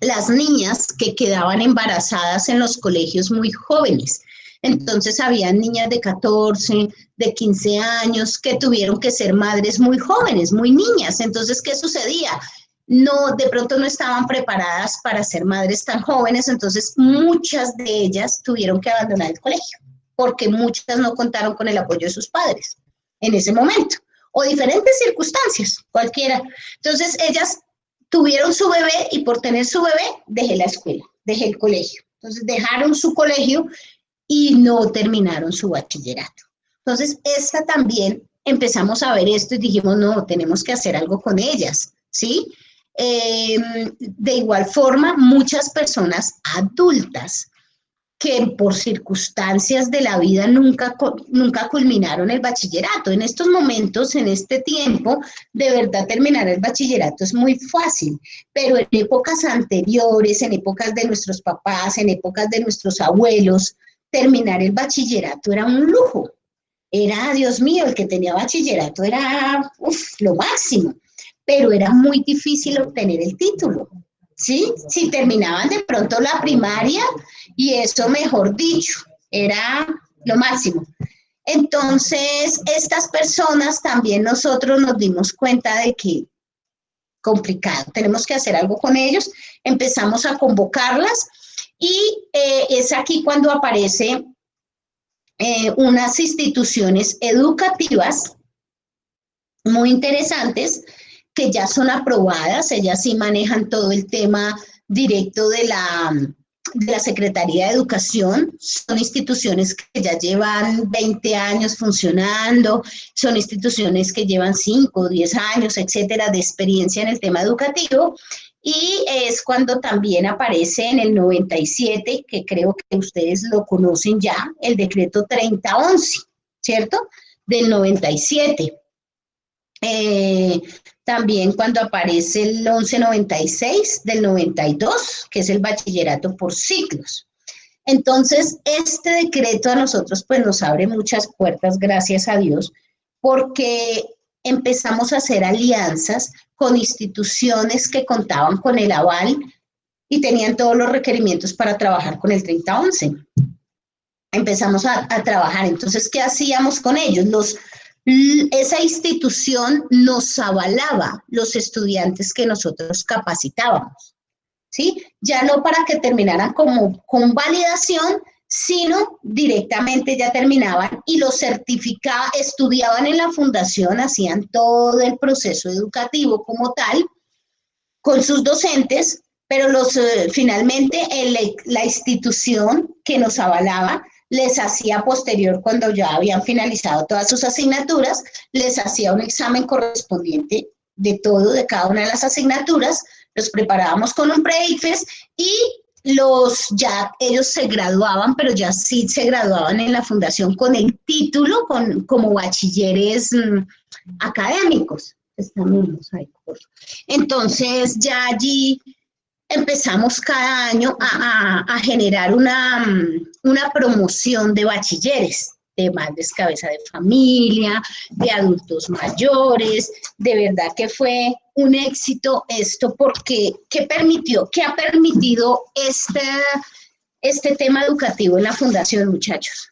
F: las niñas que quedaban embarazadas en los colegios muy jóvenes. Entonces había niñas de 14, de 15 años que tuvieron que ser madres muy jóvenes, muy niñas. Entonces, ¿qué sucedía? No, de pronto no estaban preparadas para ser madres tan jóvenes, entonces muchas de ellas tuvieron que abandonar el colegio, porque muchas no contaron con el apoyo de sus padres en ese momento, o diferentes circunstancias, cualquiera. Entonces, ellas tuvieron su bebé y por tener su bebé, dejé la escuela, dejé el colegio. Entonces, dejaron su colegio y no terminaron su bachillerato. Entonces, esta también empezamos a ver esto y dijimos, no, tenemos que hacer algo con ellas, ¿sí? De igual forma, muchas personas adultas que por circunstancias de la vida nunca culminaron el bachillerato. En estos momentos, en este tiempo, de verdad terminar el bachillerato es muy fácil, pero en épocas anteriores, en épocas de nuestros papás, en épocas de nuestros abuelos, terminar el bachillerato era un lujo. Era, Dios mío, el que tenía bachillerato era lo máximo, pero era muy difícil obtener el título, ¿sí? Si terminaban de pronto la primaria, y eso, mejor dicho, era lo máximo. Entonces, estas personas también nosotros nos dimos cuenta de que complicado, tenemos que hacer algo con ellos, empezamos a convocarlas, y es aquí cuando aparece unas instituciones educativas muy interesantes que ya son aprobadas, ellas sí manejan todo el tema directo de la Secretaría de Educación, son instituciones que ya llevan 20 años funcionando, son instituciones que llevan 5, 10 años, etcétera, de experiencia en el tema educativo, y es cuando también aparece en el 97, que creo que ustedes lo conocen ya, el decreto 3011, ¿cierto? Del 97. También cuando aparece el 1196 del 92, que es el bachillerato por ciclos. Entonces, este decreto a nosotros pues nos abre muchas puertas, gracias a Dios, porque empezamos a hacer alianzas con instituciones que contaban con el aval y tenían todos los requerimientos para trabajar con el 3011. Empezamos a trabajar. Entonces, ¿qué hacíamos con ellos? Esa institución nos avalaba los estudiantes que nosotros capacitábamos, ¿sí? Ya no para que terminaran como con validación, sino directamente ya terminaban y los certificaban, estudiaban en la fundación, hacían todo el proceso educativo como tal, con sus docentes, pero finalmente la institución que nos avalaba les hacía posterior, cuando ya habían finalizado todas sus asignaturas, les hacía un examen correspondiente de todo, de cada una de las asignaturas, los preparábamos con un pre-ICFES y ellos se graduaban, pero ya sí se graduaban en la fundación con el título, como bachilleres académicos. Entonces ya allí empezamos cada año a generar una promoción de bachilleres, de madres cabeza de familia, de adultos mayores. De verdad que fue un éxito esto, porque ¿qué ha permitido este tema educativo en la fundación, muchachos?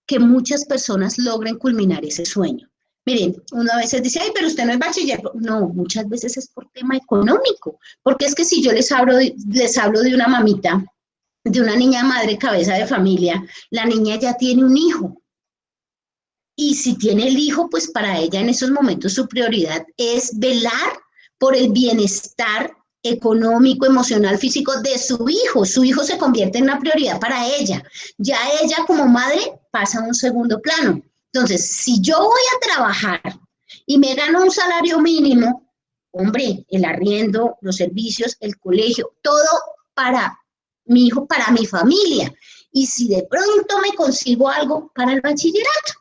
F: Que muchas personas logren culminar ese sueño. Miren, uno a veces dice, ay, pero usted no es bachiller. No, muchas veces es por tema económico, porque es que si yo les hablo de una mamita, de una niña madre cabeza de familia, la niña ya tiene un hijo. Y si tiene el hijo, pues para ella en esos momentos su prioridad es velar por el bienestar económico, emocional, físico de su hijo. Su hijo se convierte en una prioridad para ella. Ya ella como madre pasa a un segundo plano. Entonces, si yo voy a trabajar y me gano un salario mínimo, hombre, el arriendo, los servicios, el colegio, todo para mi hijo, para mi familia. Y si de pronto me consigo algo para el bachillerato.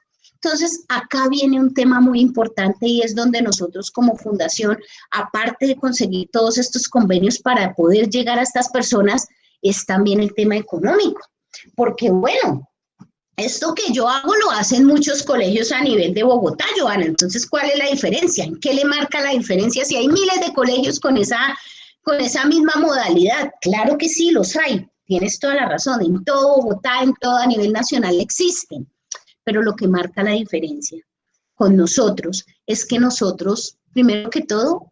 F: Entonces, acá viene un tema muy importante y es donde nosotros como fundación, aparte de conseguir todos estos convenios para poder llegar a estas personas, es también el tema económico. Porque bueno, esto que yo hago lo hacen muchos colegios a nivel de Bogotá, Joana. Entonces, ¿cuál es la diferencia? ¿En qué le marca la diferencia si hay miles de colegios con esa misma modalidad? Claro que sí, los hay. Tienes toda la razón. En todo Bogotá, en todo a nivel nacional existen. Pero lo que marca la diferencia con nosotros es que nosotros, primero que todo,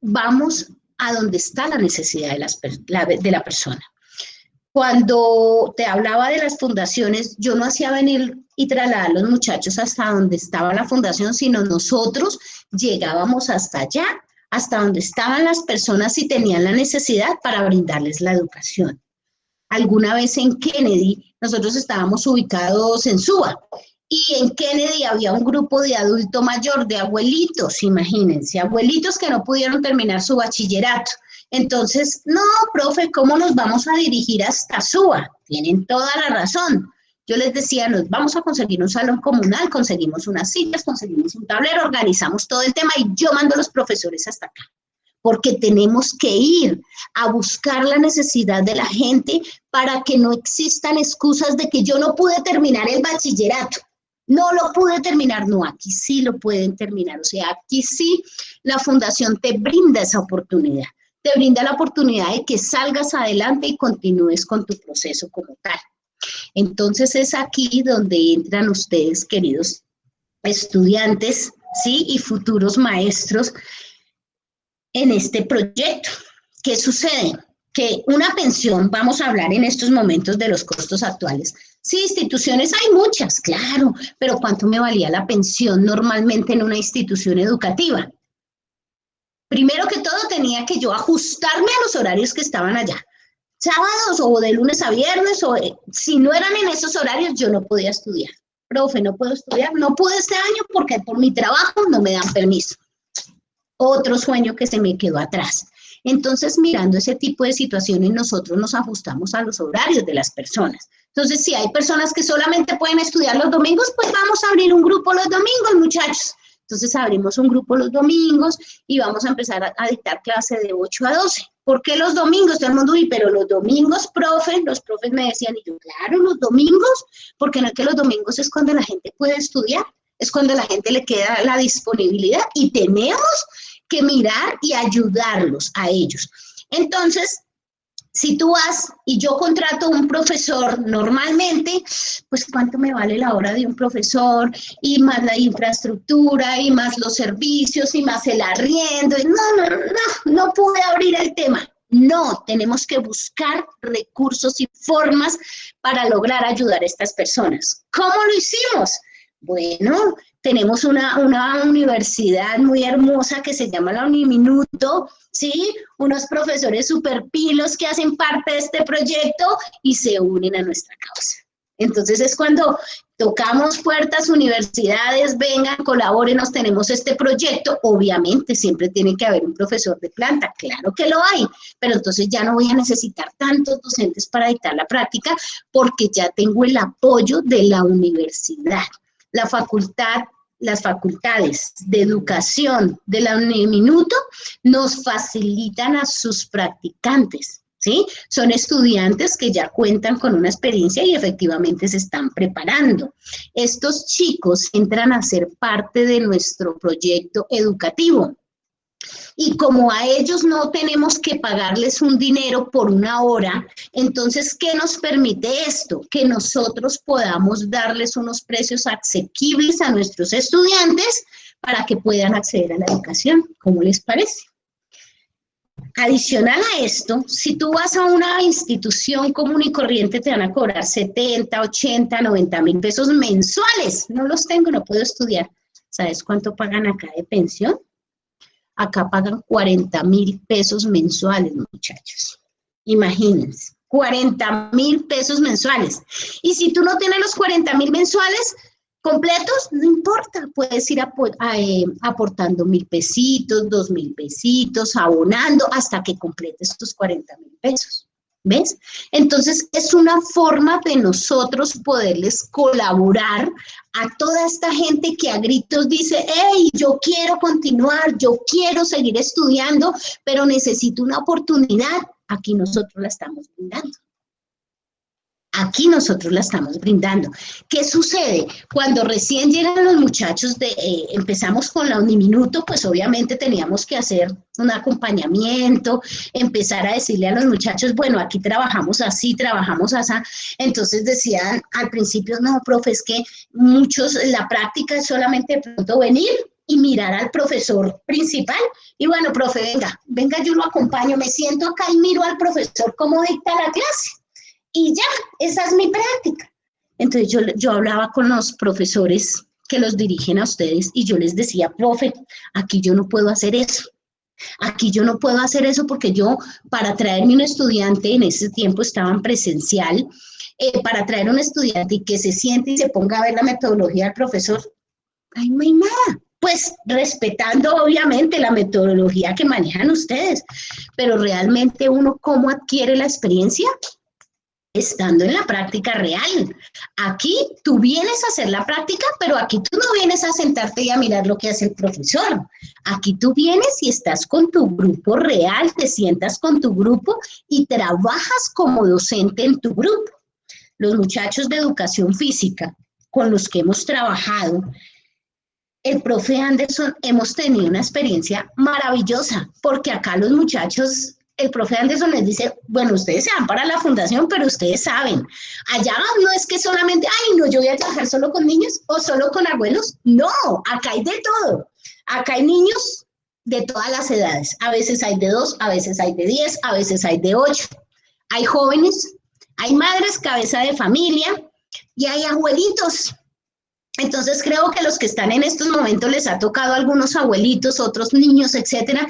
F: vamos a donde está la necesidad de la persona. Cuando te hablaba de las fundaciones, yo no hacía venir y trasladar a los muchachos hasta donde estaba la fundación, sino nosotros llegábamos hasta allá, hasta donde estaban las personas y tenían la necesidad para brindarles la educación. Alguna vez en Kennedy, nosotros estábamos ubicados en Suba, y en Kennedy había un grupo de adulto mayor, de abuelitos, imagínense, abuelitos que no pudieron terminar su bachillerato. Entonces, no, profe, ¿cómo nos vamos a dirigir hasta Suba? Tienen toda la razón. Yo les decía, nos vamos a conseguir un salón comunal, conseguimos unas sillas, conseguimos un tablero, organizamos todo el tema y yo mando a los profesores hasta acá. Porque tenemos que ir a buscar la necesidad de la gente para que no existan excusas de que yo no pude terminar el bachillerato. No lo pude terminar, no, aquí sí lo pueden terminar. O sea, aquí sí la fundación te brinda esa oportunidad. Te brinda la oportunidad de que salgas adelante y continúes con tu proceso como tal. Entonces es aquí donde entran ustedes, queridos estudiantes, ¿sí? Y futuros maestros en este proyecto. ¿Qué sucede? Que una pensión, vamos a hablar en estos momentos de los costos actuales. Sí, instituciones hay muchas, claro, pero ¿cuánto me valía la pensión normalmente en una institución educativa? Primero que todo tenía que yo ajustarme a los horarios que estaban allá. Sábados o de lunes a viernes, o si no eran en esos horarios, yo no podía estudiar. Profe, no puedo estudiar, no pude este año porque por mi trabajo no me dan permiso. Otro sueño que se me quedó atrás. Entonces, mirando ese tipo de situaciones, nosotros nos ajustamos a los horarios de las personas. Entonces, si hay personas que solamente pueden estudiar los domingos, pues vamos a abrir un grupo los domingos, muchachos. Entonces, abrimos un grupo los domingos y vamos a empezar a dictar clase de 8 a 12. ¿Por qué los domingos? Todo el mundo, pero los domingos, profe, los profes me decían, y yo, claro, los domingos, porque no es que los domingos es cuando la gente puede estudiar, es cuando la gente le queda la disponibilidad y tenemos que mirar y ayudarlos a ellos. Entonces, si tú vas y yo contrato un profesor normalmente, pues ¿cuánto me vale la hora de un profesor? Y más la infraestructura, y más los servicios, y más el arriendo. No pude abrir el tema. No, tenemos que buscar recursos y formas para lograr ayudar a estas personas. ¿Cómo lo hicimos? Bueno, tenemos una universidad muy hermosa que se llama la Uniminuto, ¿sí? Unos profesores súper pilos que hacen parte de este proyecto y se unen a nuestra causa. Entonces es cuando tocamos puertas, universidades, vengan, colabórenos, tenemos este proyecto. Obviamente siempre tiene que haber un profesor de planta, claro que lo hay, pero entonces ya no voy a necesitar tantos docentes para dictar la práctica porque ya tengo el apoyo de la universidad. Las facultades de educación de la Uniminuto nos facilitan a sus practicantes, ¿sí? Son estudiantes que ya cuentan con una experiencia y efectivamente se están preparando. Estos chicos entran a ser parte de nuestro proyecto educativo. Y como a ellos no tenemos que pagarles un dinero por una hora, entonces, ¿qué nos permite esto? Que nosotros podamos darles unos precios asequibles a nuestros estudiantes para que puedan acceder a la educación. ¿Cómo les parece? Adicional a esto, si tú vas a una institución común y corriente, te van a cobrar 70, 80, 90 mil pesos mensuales. No los tengo, no puedo estudiar. ¿Sabes cuánto pagan acá de pensión? Acá pagan 40 mil pesos mensuales, muchachos. Imagínense, 40 mil pesos mensuales. Y si tú no tienes los 40 mil mensuales completos, no importa, puedes ir aportando 1.000 pesitos, 2.000 pesitos, abonando hasta que completes tus 40 mil pesos. ¿Ves? Entonces, es una forma de nosotros poderles colaborar a toda esta gente que a gritos dice, hey, yo quiero continuar, yo quiero seguir estudiando, pero necesito una oportunidad. Aquí nosotros la estamos brindando. Aquí nosotros la estamos brindando. ¿Qué sucede? Cuando recién llegan los muchachos, empezamos con la Uniminuto, pues obviamente teníamos que hacer un acompañamiento, empezar a decirle a los muchachos, bueno, aquí trabajamos así, trabajamos así. Entonces decían al principio, no, profe, es que muchos, la práctica es solamente de pronto venir y mirar al profesor principal. Y bueno, profe, venga, yo lo acompaño, me siento acá y miro al profesor cómo dicta la clase. Y ya, esa es mi práctica. Entonces yo hablaba con los profesores que los dirigen a ustedes y yo les decía, profe, aquí yo no puedo hacer eso. Aquí yo no puedo hacer eso porque yo, para traerme un estudiante, en ese tiempo estaba en presencial, para traer un estudiante y que se siente y se ponga a ver la metodología del profesor, ahí no hay nada. Pues respetando obviamente la metodología que manejan ustedes, pero realmente uno, ¿cómo adquiere la experiencia? Estando en la práctica real. Aquí tú vienes a hacer la práctica, pero aquí tú no vienes a sentarte y a mirar lo que hace el profesor. Aquí tú vienes y estás con tu grupo real, te sientas con tu grupo y trabajas como docente en tu grupo. Los muchachos de educación física con los que hemos trabajado, el profe Anderson, hemos tenido una experiencia maravillosa, porque acá los muchachos, el profe Anderson les dice, bueno, ustedes se van para la fundación, pero ustedes saben, allá no es que solamente, ay, no, yo voy a trabajar solo con niños o solo con abuelos. No, acá hay de todo. Acá hay niños de todas las edades. A veces hay de 2, a veces hay de 10, a veces hay de 8. Hay jóvenes, hay madres, cabeza de familia y hay abuelitos. Entonces creo que los que están en estos momentos les ha tocado a algunos abuelitos, otros niños, etcétera.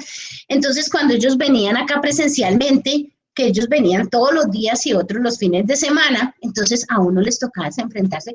F: Entonces cuando ellos venían acá presencialmente, que ellos venían todos los días y otros los fines de semana, entonces a uno les tocaba enfrentarse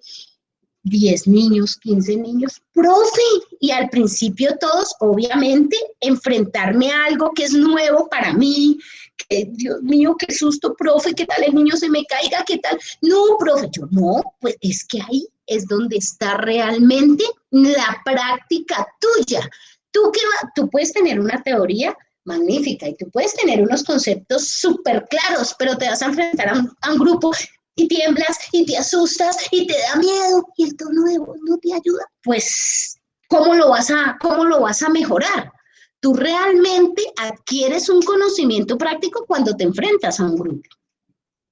F: 10 niños, 15 niños, profe, y al principio todos, obviamente, enfrentarme a algo que es nuevo para mí, que Dios mío, qué susto, profe, qué tal el niño se me caiga, qué tal, no, profe, yo no, pues es que ahí es donde está realmente la práctica tuya. Tú puedes tener una teoría magnífica y tú puedes tener unos conceptos súper claros, pero te vas a enfrentar a un grupo y tiemblas y te asustas y te da miedo y el tono de voz no te ayuda. Pues, ¿cómo lo vas a mejorar? Tú realmente adquieres un conocimiento práctico cuando te enfrentas a un grupo.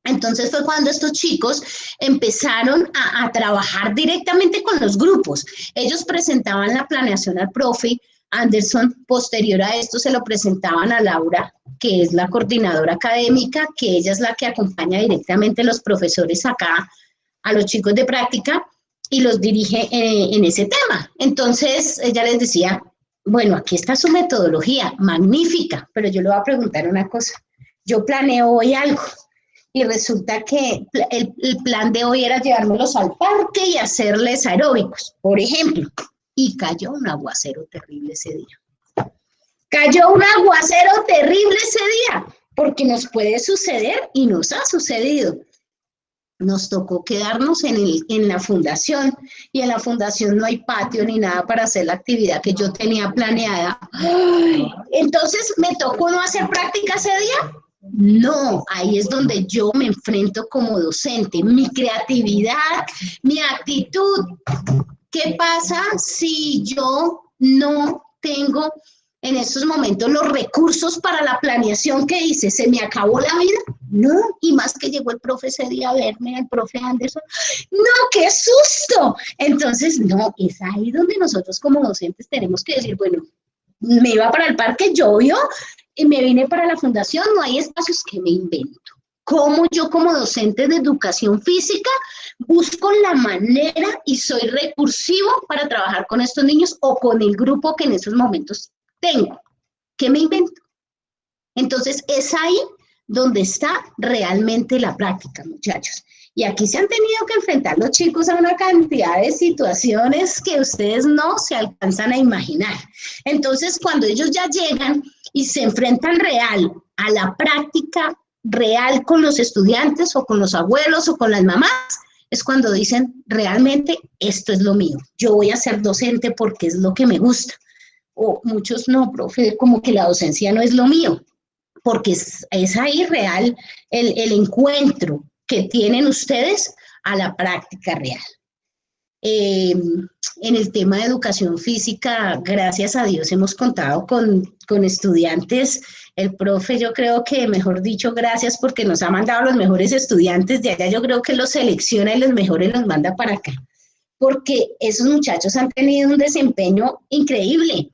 F: Entonces fue cuando estos chicos empezaron a trabajar directamente con los grupos. Ellos presentaban la planeación al profe Anderson, posterior a esto se lo presentaban a Laura, que es la coordinadora académica, que ella es la que acompaña directamente a los profesores acá, a los chicos de práctica, y los dirige en ese tema. Entonces ella les decía, bueno, aquí está su metodología, magnífica, pero yo le voy a preguntar una cosa. Yo planeo hoy algo, y resulta que el plan de hoy era llevármelos al parque y hacerles aeróbicos, por ejemplo. Y cayó un aguacero terrible ese día. Cayó un aguacero terrible ese día, porque nos puede suceder y nos ha sucedido. Nos tocó quedarnos en la fundación, y en la fundación no hay patio ni nada para hacer la actividad que yo tenía planeada. Entonces, ¿me tocó no hacer práctica ese día? No, ahí es donde yo me enfrento como docente, mi creatividad, mi actitud. ¿Qué pasa si yo no tengo en estos momentos los recursos para la planeación que hice? ¿Se me acabó la vida? No, y más que llegó el profe ese día a verme, el profe Anderson. ¡No, qué susto! Entonces, no, es ahí donde nosotros como docentes tenemos que decir, bueno, me iba para el parque, llovió, y me vine para la fundación, no hay espacios, que me invento. ¿Cómo yo como docente de educación física busco la manera y soy recursivo para trabajar con estos niños o con el grupo que en esos momentos tengo? ¿Qué me invento? Entonces, es ahí donde está realmente la práctica, muchachos. Y aquí se han tenido que enfrentar los chicos a una cantidad de situaciones que ustedes no se alcanzan a imaginar. Entonces, cuando ellos ya llegan y se enfrentan real a la práctica real con los estudiantes o con los abuelos o con las mamás, es cuando dicen, realmente esto es lo mío, yo voy a ser docente porque es lo que me gusta. O muchos no, profe, como que la docencia no es lo mío, porque es ahí real el encuentro que tienen ustedes a la práctica real. En el tema de educación física, gracias a Dios hemos contado con estudiantes. El profe, yo creo que, mejor dicho, gracias porque nos ha mandado los mejores estudiantes de allá. Yo creo que los selecciona y los mejores los manda para acá, porque esos muchachos han tenido un desempeño increíble.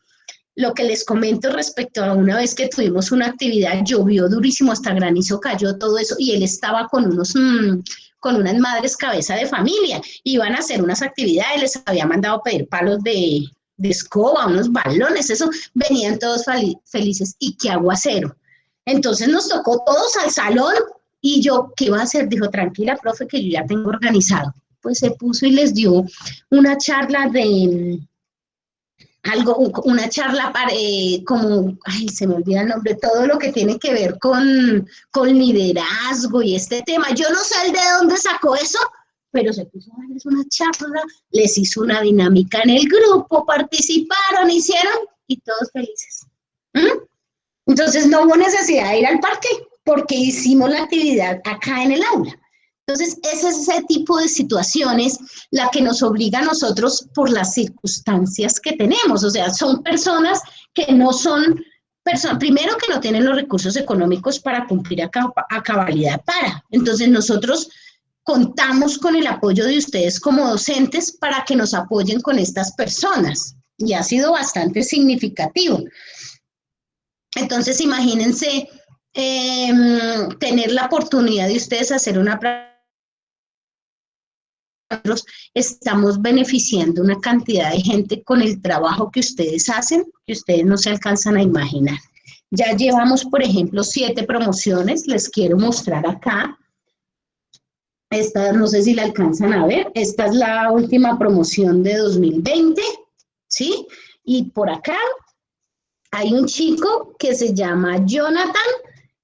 F: Lo que les comento respecto a una vez que tuvimos una actividad, llovió durísimo, hasta granizo cayó, todo eso, y él estaba con unas madres cabeza de familia, iban a hacer unas actividades, les había mandado pedir palos de escoba, unos balones, eso, venían todos felices, y qué aguacero. Entonces nos tocó todos al salón, y yo, ¿qué va a hacer? Dijo, tranquila, profe, que yo ya tengo organizado. Pues se puso y les dio una charla de una charla para, como, ay, se me olvida el nombre, todo lo que tiene que ver con liderazgo y este tema. Yo no sé de dónde sacó eso, pero se puso a darles una charla, les hizo una dinámica en el grupo, participaron, hicieron, y todos felices. Entonces no hubo necesidad de ir al parque, porque hicimos la actividad acá en el aula. Entonces, ese es ese tipo de situaciones la que nos obliga a nosotros por las circunstancias que tenemos. O sea, son personas que no son, primero que no tienen los recursos económicos para cumplir a cabalidad para. Entonces, nosotros contamos con el apoyo de ustedes como docentes para que nos apoyen con estas personas. Y ha sido bastante significativo. Entonces, imagínense tener la oportunidad de ustedes hacer una práctica. Nosotros estamos beneficiando una cantidad de gente con el trabajo que ustedes hacen, que ustedes no se alcanzan a imaginar. Ya llevamos, por ejemplo, 7 promociones, les quiero mostrar acá. Esta, no sé si la alcanzan a ver, esta es la última promoción de 2020, ¿sí? Y por acá hay un chico que se llama Jonathan,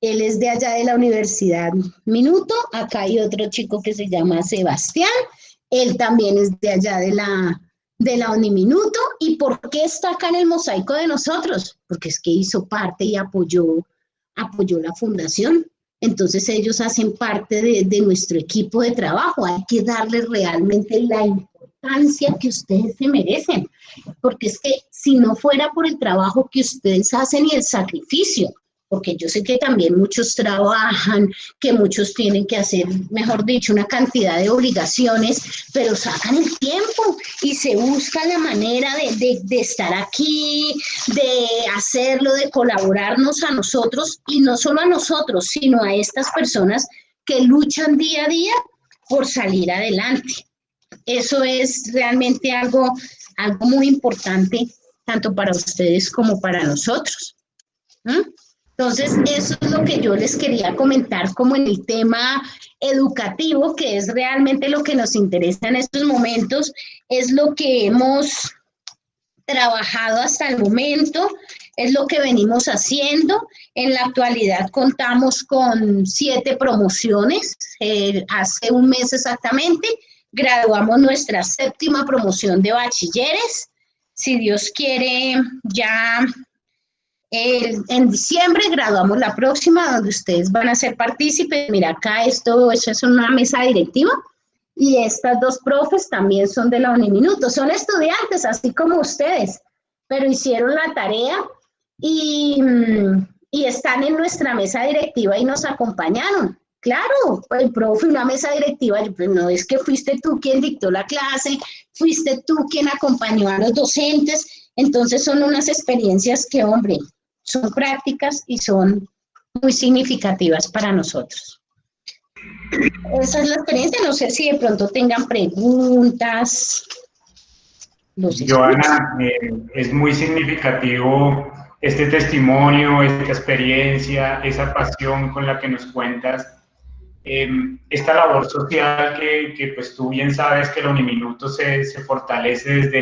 F: él es de allá de la Universidad Minuto. Acá hay otro chico que se llama Sebastián, él también es de allá de la Uniminuto. ¿Y por qué está acá en el mosaico de nosotros? Porque es que hizo parte y apoyó la fundación. Entonces ellos hacen parte de nuestro equipo de trabajo. Hay que darles realmente la importancia que ustedes se merecen, porque es que si no fuera por el trabajo que ustedes hacen y el sacrificio, porque yo sé que también muchos trabajan, que muchos tienen que hacer, mejor dicho, una cantidad de obligaciones, pero sacan el tiempo y se busca la manera de estar aquí, de hacerlo, de colaborarnos a nosotros, y no solo a nosotros, sino a estas personas que luchan día a día por salir adelante. Eso es realmente algo muy importante, tanto para ustedes como para nosotros. Entonces, eso es lo que yo les quería comentar como en el tema educativo, que es realmente lo que nos interesa en estos momentos, es lo que hemos trabajado hasta el momento, es lo que venimos haciendo. En la actualidad contamos con 7 promociones, hace un mes exactamente, graduamos nuestra 7ª promoción de bachilleres. Si Dios quiere, ya en diciembre graduamos la próxima, donde ustedes van a ser partícipes. Mira, acá eso es una mesa directiva, y estas 2 profes también son de la Uniminuto. Son estudiantes, así como ustedes, pero hicieron la tarea y están en nuestra mesa directiva y nos acompañaron. Claro, el profe, una mesa directiva, pues no es que fuiste tú quien dictó la clase, fuiste tú quien acompañó a los docentes. Entonces son unas experiencias que, hombre, son prácticas y son muy significativas para nosotros. Esa es la experiencia, no sé si de pronto tengan preguntas.
A: Joana, es muy significativo este testimonio, esta experiencia, esa pasión con la que nos cuentas. Esta labor social que pues tú bien sabes que la Uniminuto se fortalece desde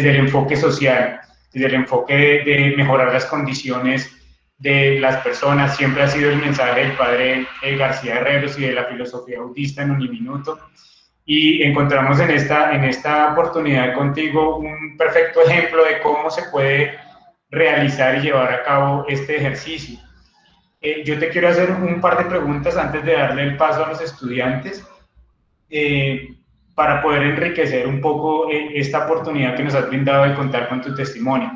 A: el enfoque social, desde el enfoque de mejorar las condiciones de las personas, siempre ha sido el mensaje del padre García Herreros y de la filosofía budista en Uniminuto. Y encontramos en esta oportunidad contigo un perfecto ejemplo de cómo se puede realizar y llevar a cabo este ejercicio. Yo te quiero hacer un par de preguntas antes de darle el paso a los estudiantes para poder enriquecer un poco esta oportunidad que nos has brindado de contar con tu testimonio.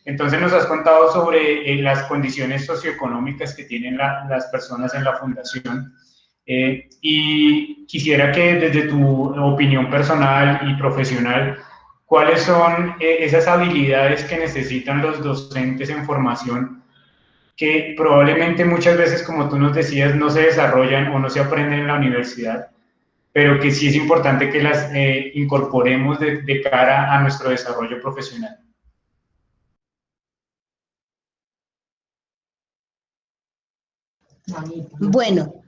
A: Entonces nos has contado sobre las condiciones socioeconómicas que tienen las personas en la fundación y quisiera que desde tu opinión personal y profesional, ¿cuáles son esas habilidades que necesitan los docentes en formación que probablemente muchas veces, como tú nos decías, no se desarrollan o no se aprenden en la universidad, pero que sí es importante que las incorporemos de cara a nuestro desarrollo profesional?
F: Bueno,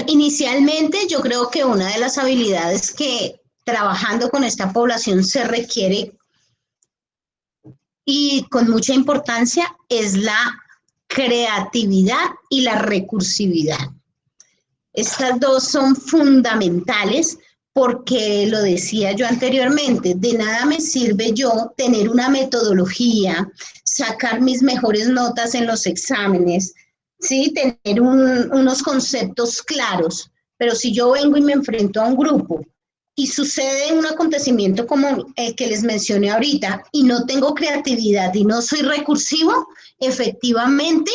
F: inicialmente yo creo que una de las habilidades que trabajando con esta población se requiere y con mucha importancia es la creatividad y la recursividad. Estas dos son fundamentales porque, lo decía yo anteriormente, de nada me sirve yo tener una metodología, sacar mis mejores notas en los exámenes, ¿sí? Tener unos conceptos claros, pero si yo vengo y me enfrento a un grupo y sucede un acontecimiento como el que les mencioné ahorita y no tengo creatividad y no soy recursivo, efectivamente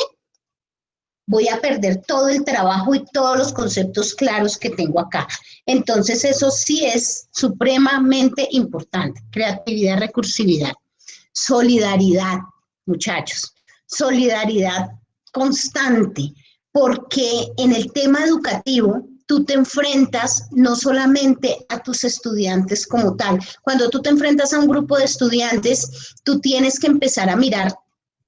F: voy a perder todo el trabajo y todos los conceptos claros que tengo acá. Entonces, eso sí es supremamente importante. Creatividad, recursividad. Solidaridad, muchachos. Solidaridad constante, porque en el tema educativo tú te enfrentas no solamente a tus estudiantes como tal. Cuando tú te enfrentas a un grupo de estudiantes, tú tienes que empezar a mirar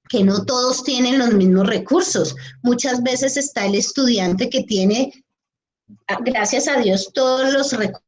F: que no todos tienen los mismos recursos. Muchas veces está el estudiante que tiene, gracias a Dios, todos los recursos.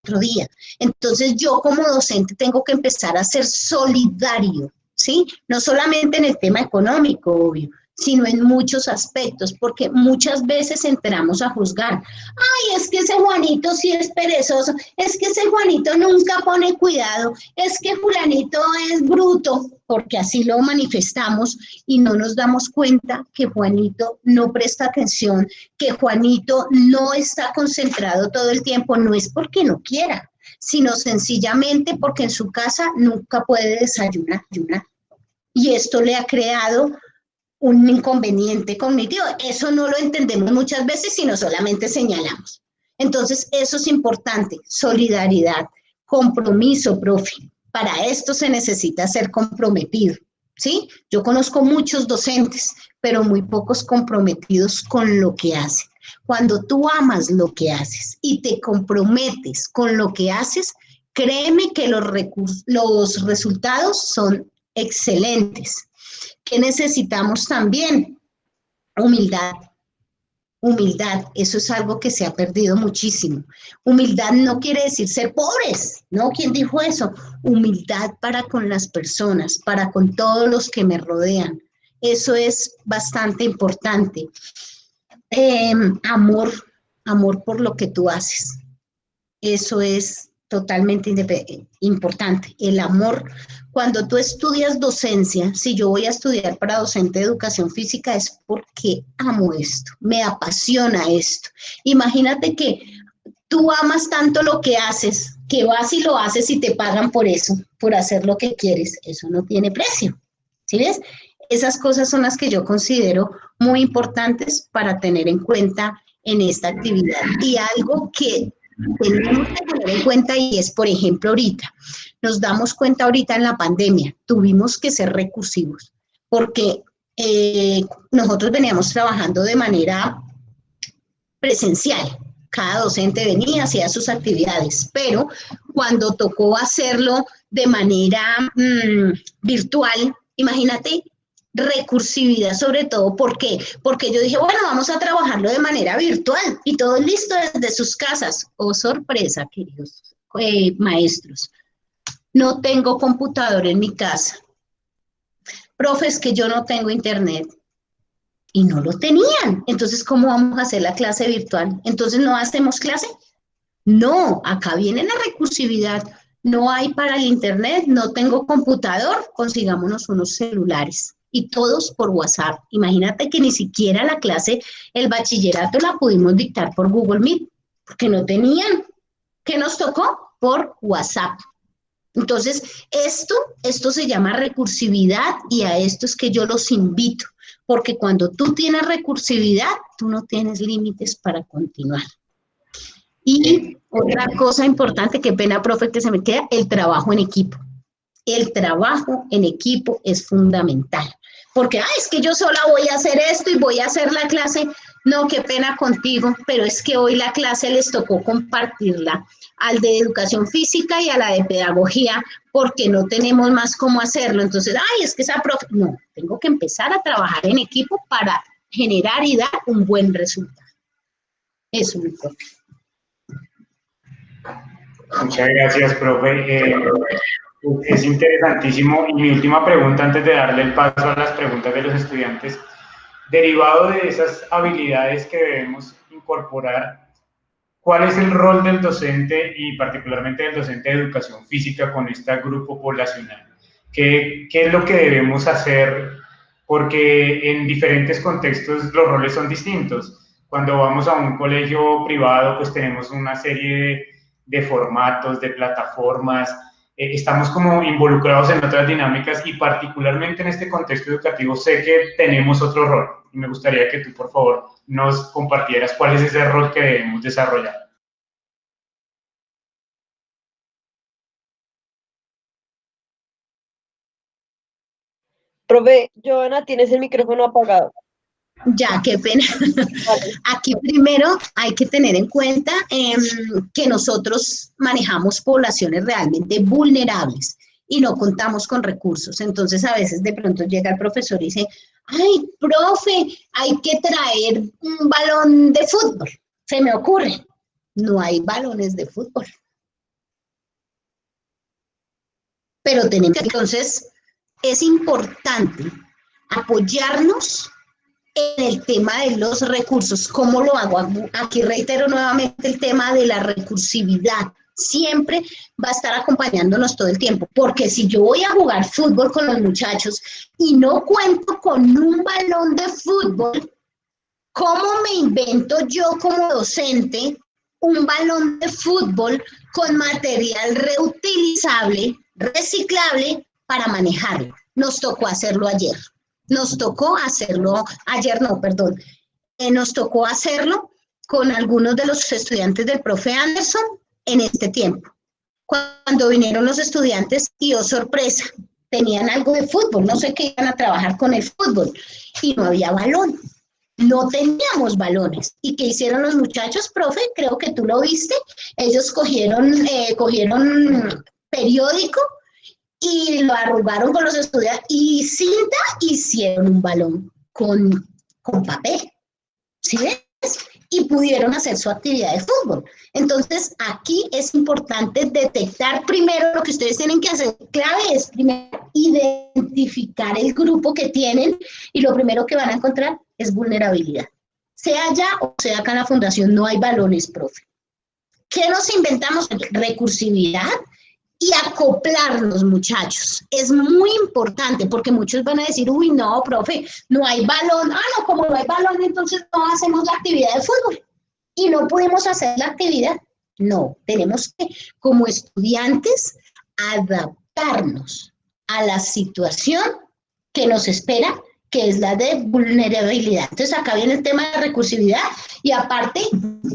F: Otro día. Entonces yo como docente tengo que empezar a ser solidario, ¿sí? No solamente en el tema económico, obvio, sino en muchos aspectos, porque muchas veces entramos a juzgar. Ay, es que ese Juanito sí es perezoso, es que ese Juanito nunca pone cuidado, es que fulanito es bruto, porque así lo manifestamos y no nos damos cuenta que Juanito no presta atención, que Juanito no está concentrado todo el tiempo, no es porque no quiera, sino sencillamente porque en su casa nunca puede desayunar. Y esto le ha creado un inconveniente cognitivo. Eso no lo entendemos muchas veces, sino solamente señalamos. Entonces, eso es importante, solidaridad, compromiso, profe. Para esto se necesita ser comprometido, ¿sí? Yo conozco muchos docentes, pero muy pocos comprometidos con lo que hacen. Cuando tú amas lo que haces y te comprometes con lo que haces, créeme que los resultados son excelentes. ¿Qué necesitamos también? Humildad. Humildad, eso es algo que se ha perdido muchísimo. Humildad no quiere decir ser pobres, ¿no? ¿Quién dijo eso? Humildad para con las personas, para con todos los que me rodean. Eso es bastante importante. Amor por lo que tú haces. Eso es totalmente importante. El amor. Cuando tú estudias docencia, si yo voy a estudiar para docente de educación física es porque amo esto, me apasiona esto. Imagínate que tú amas tanto lo que haces, que vas y lo haces y te pagan por eso, por hacer lo que quieres. Eso no tiene precio, ¿sí ves? Esas cosas son las que yo considero muy importantes para tener en cuenta en esta actividad. Y algo que tenemos que tener en cuenta y es, por ejemplo, ahorita, nos damos cuenta ahorita en la pandemia, tuvimos que ser recursivos, porque nosotros veníamos trabajando de manera presencial, cada docente venía, hacía sus actividades, pero cuando tocó hacerlo de manera virtual, imagínate, recursividad sobre todo. ¿Por qué? Porque yo dije, bueno, vamos a trabajarlo de manera virtual y todo listo desde sus casas. Oh, sorpresa, queridos maestros. No tengo computador en mi casa. Profe, es que yo no tengo internet. Y no lo tenían. Entonces, ¿cómo vamos a hacer la clase virtual? Entonces, ¿no hacemos clase? No, acá viene la recursividad. No hay para el internet, no tengo computador, consigámonos unos celulares. Y todos por WhatsApp. Imagínate que ni siquiera la clase, el bachillerato la pudimos dictar por Google Meet, porque no tenían. ¿Qué nos tocó? Por WhatsApp. Entonces, esto se llama recursividad y a esto es que yo los invito, porque cuando tú tienes recursividad, tú no tienes límites para continuar. Y otra cosa importante, qué pena, profe, que se me queda, el trabajo en equipo. El trabajo en equipo es fundamental, porque, es que yo sola voy a hacer esto y voy a hacer la clase. No, qué pena contigo, pero es que hoy la clase les tocó compartirla al de educación física y a la de pedagogía, porque no tenemos más cómo hacerlo. Entonces, es que esa profe, no, tengo que empezar a trabajar en equipo para generar y dar un buen resultado. Eso, mi profe.
A: Muchas gracias, profe. Es interesantísimo. Y mi última pregunta, antes de darle el paso a las preguntas de los estudiantes, derivado de esas habilidades que debemos incorporar, ¿cuál es el rol del docente y particularmente del docente de educación física con este grupo poblacional? ¿Qué es lo que debemos hacer? Porque en diferentes contextos los roles son distintos. Cuando vamos a un colegio privado, pues tenemos una serie de formatos, de plataformas, estamos como involucrados en otras dinámicas y particularmente en este contexto educativo sé que tenemos otro rol y me gustaría que tú, por favor, nos compartieras cuál es ese rol que debemos desarrollar.
G: Profe, Joana, tienes el micrófono apagado.
F: Ya, qué pena.
G: Vale.
F: Aquí primero hay que tener en cuenta que nosotros manejamos poblaciones realmente vulnerables y no contamos con recursos. Entonces, a veces de pronto llega el profesor y dice, ay, profe, hay que traer un balón de fútbol. Se me ocurre. No hay balones de fútbol. Pero tenemos, entonces, es importante apoyarnos en el tema de los recursos. ¿Cómo lo hago? Aquí reitero nuevamente el tema de la recursividad. Siempre va a estar acompañándonos todo el tiempo, porque si yo voy a jugar fútbol con los muchachos y no cuento con un balón de fútbol, ¿cómo me invento yo como docente un balón de fútbol con material reutilizable, reciclable para manejarlo? Nos tocó hacerlo ayer. Nos tocó hacerlo, nos tocó hacerlo con algunos de los estudiantes del profe Anderson en este tiempo. Cuando vinieron los estudiantes, y oh sorpresa, tenían algo de fútbol, no sé qué iban a trabajar con el fútbol, y no había balón, no teníamos balones. ¿Y qué hicieron los muchachos, profe? Creo que tú lo viste, ellos cogieron periódico, y lo arrugaron con los estudiantes y cinta, hicieron un balón con papel, ¿sí ves? Y pudieron hacer su actividad de fútbol. Entonces, aquí es importante detectar primero lo que ustedes tienen que hacer. Clave es primero identificar el grupo que tienen y lo primero que van a encontrar es vulnerabilidad. Sea allá o sea acá en la fundación, no hay balones, profe. ¿Qué nos inventamos? Recursividad y acoplarnos, muchachos. Es muy importante porque muchos van a decir, uy, no, profe, no hay balón. No, como no hay balón, entonces no hacemos la actividad de fútbol. Y no pudimos hacer la actividad. No, tenemos que, como estudiantes, adaptarnos a la situación que nos espera, que es la de vulnerabilidad. Entonces, acá viene el tema de recursividad y aparte,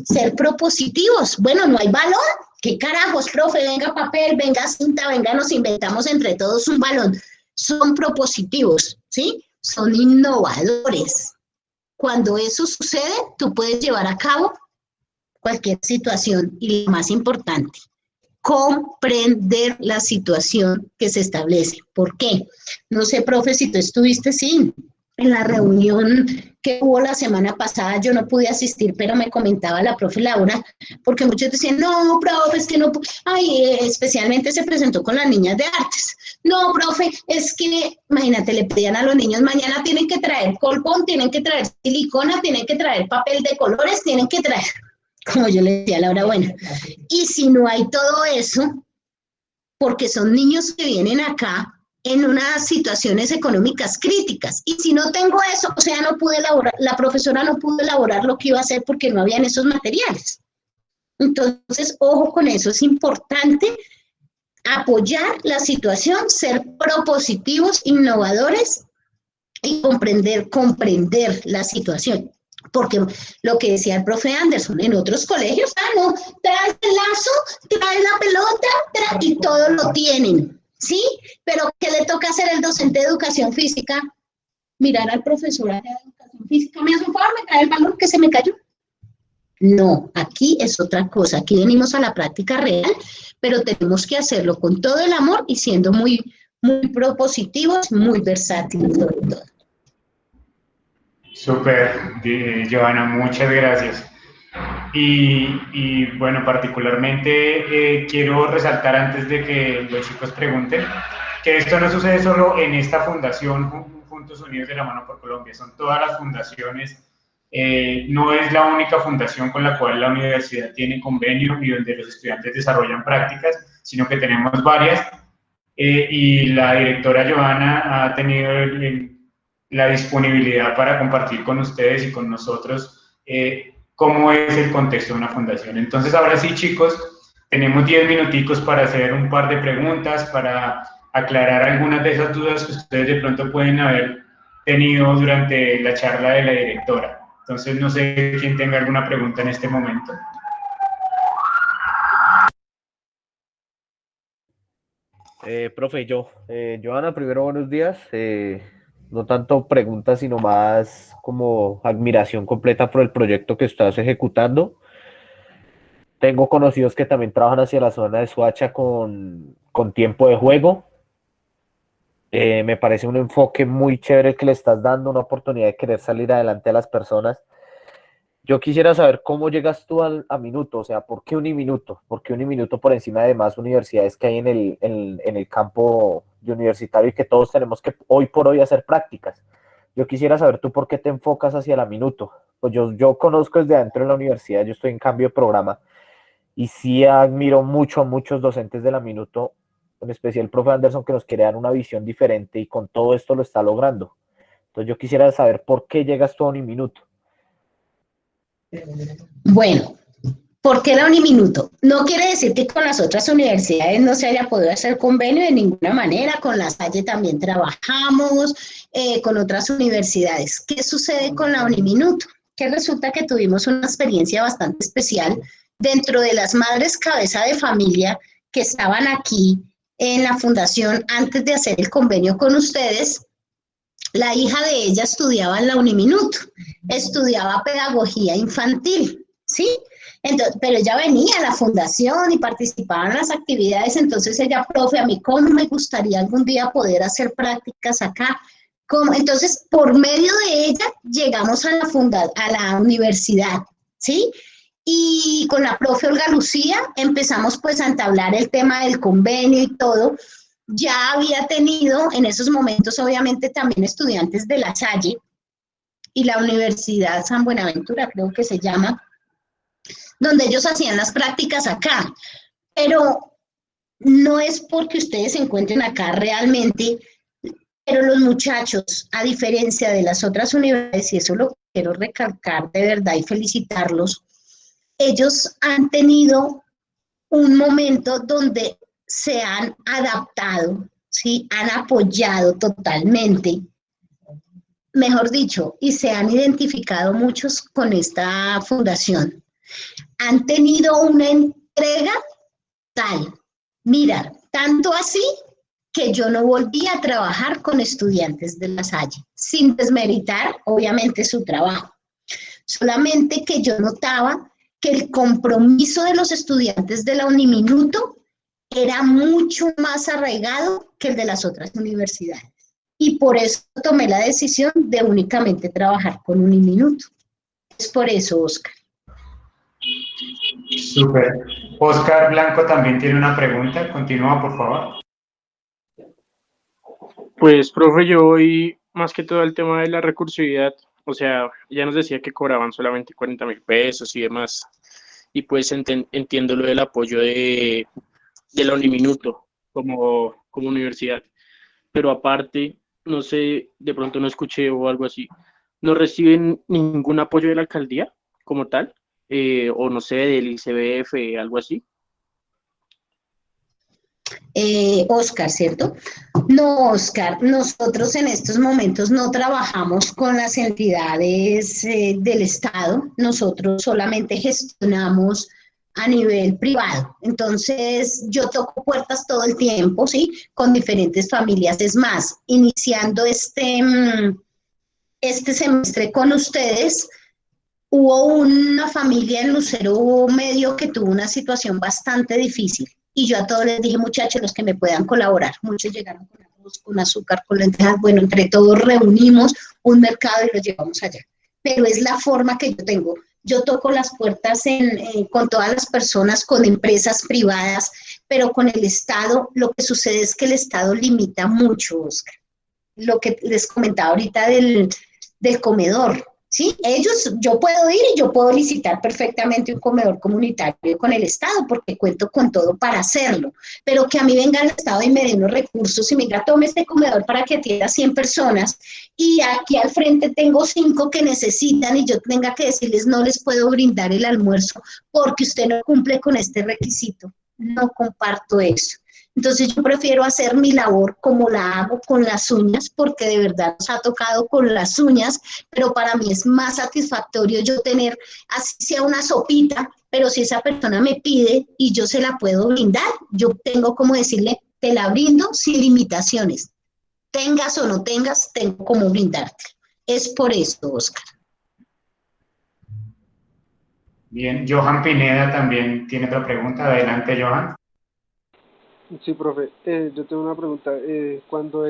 F: ser propositivos. Bueno, no hay balón. ¿Qué carajos, profe? Venga papel, venga cinta, venga, nos inventamos entre todos un balón. Son propositivos, ¿sí? Son innovadores. Cuando eso sucede, tú puedes llevar a cabo cualquier situación y lo más importante, comprender la situación que se establece. ¿Por qué? No sé, profe, si tú estuviste, sí, en la reunión que hubo la semana pasada, yo no pude asistir, pero me comentaba la profe Laura, porque muchos decían, no, profe, es que no, ay, especialmente se presentó con las niñas de artes. No, profe, es que, imagínate, le pedían a los niños, mañana tienen que traer colpón, tienen que traer silicona, tienen que traer papel de colores, tienen que traer, como yo le decía a Laura, bueno, y si no hay todo eso, porque son niños que vienen acá en unas situaciones económicas críticas. Y si no tengo eso, o sea, no pude elaborar, la profesora no pudo elaborar lo que iba a hacer porque no habían esos materiales. Entonces, ojo con eso, es importante apoyar la situación, ser propositivos, innovadores y comprender la situación. Porque lo que decía el profe Anderson, en otros colegios, no, traes el lazo, traes la pelota, y todo lo tienen, ¿sí? Pero ¿qué le toca hacer el docente de educación física? Mirar al profesor de educación física, me hace un favor, me trae el balón que se me cayó. No, aquí es otra cosa, aquí venimos a la práctica real, pero tenemos que hacerlo con todo el amor y siendo muy, muy propositivos, muy versátiles sobre todo.
A: Súper, Johanna, muchas gracias. Y bueno, particularmente quiero resaltar antes de que los chicos pregunten, que esto no sucede solo en esta fundación Juntos Unidos de la Mano por Colombia, son todas las fundaciones, no es la única fundación con la cual la universidad tiene convenio y donde los estudiantes desarrollan prácticas, sino que tenemos varias, y la directora Johanna ha tenido la disponibilidad para compartir con ustedes y con nosotros cómo es el contexto de una fundación. Entonces, ahora sí, chicos, tenemos 10 minuticos para hacer un par de preguntas, para aclarar algunas de esas dudas que ustedes de pronto pueden haber tenido durante la charla de la directora. Entonces, no sé quién tenga alguna pregunta en este momento.
C: Profe, Johanna, primero buenos días. No tanto preguntas, sino más como admiración completa por el proyecto que estás ejecutando. Tengo conocidos que también trabajan hacia la zona de Soacha con tiempo de juego. Me parece un enfoque muy chévere que le estás dando, una oportunidad de querer salir adelante a las personas. Yo quisiera saber cómo llegas tú a minuto, o sea, ¿por qué Uniminuto? ¿Por qué Uniminuto por encima de más universidades que hay en el campo universitario y que todos tenemos que hoy por hoy hacer prácticas? Yo quisiera saber tú por qué te enfocas hacia la Minuto. Pues yo conozco desde adentro de la universidad, yo estoy en cambio de programa y sí admiro mucho a muchos docentes de la Minuto, en especial el profe Anderson, que nos quiere dar una visión diferente y con todo esto lo está logrando. Entonces yo quisiera saber por qué llegas tú a Uniminuto.
F: Bueno, ¿por qué la Uniminuto? No quiere decir que con las otras universidades no se haya podido hacer convenio de ninguna manera, con la Salle también trabajamos, con otras universidades. ¿Qué sucede con la Uniminuto? Que resulta que tuvimos una experiencia bastante especial dentro de las madres cabeza de familia que estaban aquí en la fundación antes de hacer el convenio con ustedes. La hija de ella estudiaba en la Uniminuto, estudiaba pedagogía infantil, ¿sí? Entonces, pero ella venía a la fundación y participaba en las actividades, entonces ella, profe, a mí cómo me gustaría algún día poder hacer prácticas acá. Entonces, por medio de ella llegamos a la universidad, ¿sí? Y con la profe Olga Lucía empezamos pues a entablar el tema del convenio y todo. Ya había tenido en esos momentos obviamente también estudiantes de La Salle y la Universidad San Buenaventura, creo que se llama, donde ellos hacían las prácticas acá. Pero no es porque ustedes se encuentren acá realmente, pero los muchachos, a diferencia de las otras universidades, y eso lo quiero recalcar de verdad y felicitarlos, ellos han tenido un momento donde se han adaptado, ¿sí? Han apoyado totalmente, mejor dicho, y se han identificado muchos con esta fundación. Han tenido una entrega tal, mira, tanto así que yo no volví a trabajar con estudiantes de La Salle, sin desmeritar, obviamente, su trabajo. Solamente que yo notaba que el compromiso de los estudiantes de la Uniminuto era mucho más arraigado que el de las otras universidades. Y por eso tomé la decisión de únicamente trabajar con Uniminuto. Es por eso, Oscar.
A: Súper. Oscar Blanco también tiene una pregunta. Continúa, por favor.
D: Pues, profe, yo voy más que todo el tema de la recursividad. O sea, ya nos decía que cobraban solamente 40.000 pesos y demás. Y pues entiendo lo del apoyo de la Uniminuto como universidad. Pero aparte, no sé, de pronto no escuché o algo así, ¿no reciben ningún apoyo de la alcaldía como tal? O no sé, del ICBF, algo así.
F: Oscar, ¿cierto? No, Oscar, nosotros en estos momentos no trabajamos con las entidades del Estado, nosotros solamente gestionamos a nivel privado. Entonces, yo toco puertas todo el tiempo, ¿sí? Con diferentes familias. Es más, iniciando este semestre con ustedes, hubo una familia en Lucero Medio que tuvo una situación bastante difícil y yo a todos les dije, muchachos, los que me puedan colaborar. Muchos llegaron con arroz, con azúcar, con lentejas. Bueno, entre todos reunimos un mercado y lo llevamos allá. Pero es la forma que yo tengo. Yo toco las puertas con todas las personas, con empresas privadas, pero con el Estado, lo que sucede es que el Estado limita mucho, Oscar. Lo que les comentaba ahorita del comedor, ¿sí? Yo puedo ir y yo puedo licitar perfectamente un comedor comunitario con el Estado porque cuento con todo para hacerlo, pero que a mí venga el Estado y me dé unos recursos y me diga, tome este comedor para que atienda 100 personas y aquí al frente tengo 5 que necesitan y yo tenga que decirles, no les puedo brindar el almuerzo porque usted no cumple con este requisito. No comparto eso. Entonces yo prefiero hacer mi labor como la hago con las uñas, porque de verdad nos ha tocado con las uñas, pero para mí es más satisfactorio yo tener, así sea una sopita, pero si esa persona me pide y yo se la puedo brindar, yo tengo como decirle, te la brindo sin limitaciones. Tengas o no tengas, tengo como brindarte. Es por eso, Oscar.
A: Bien, Johan Pineda también tiene otra pregunta. Adelante, Johan.
H: Sí, profe, yo tengo una pregunta. Cuando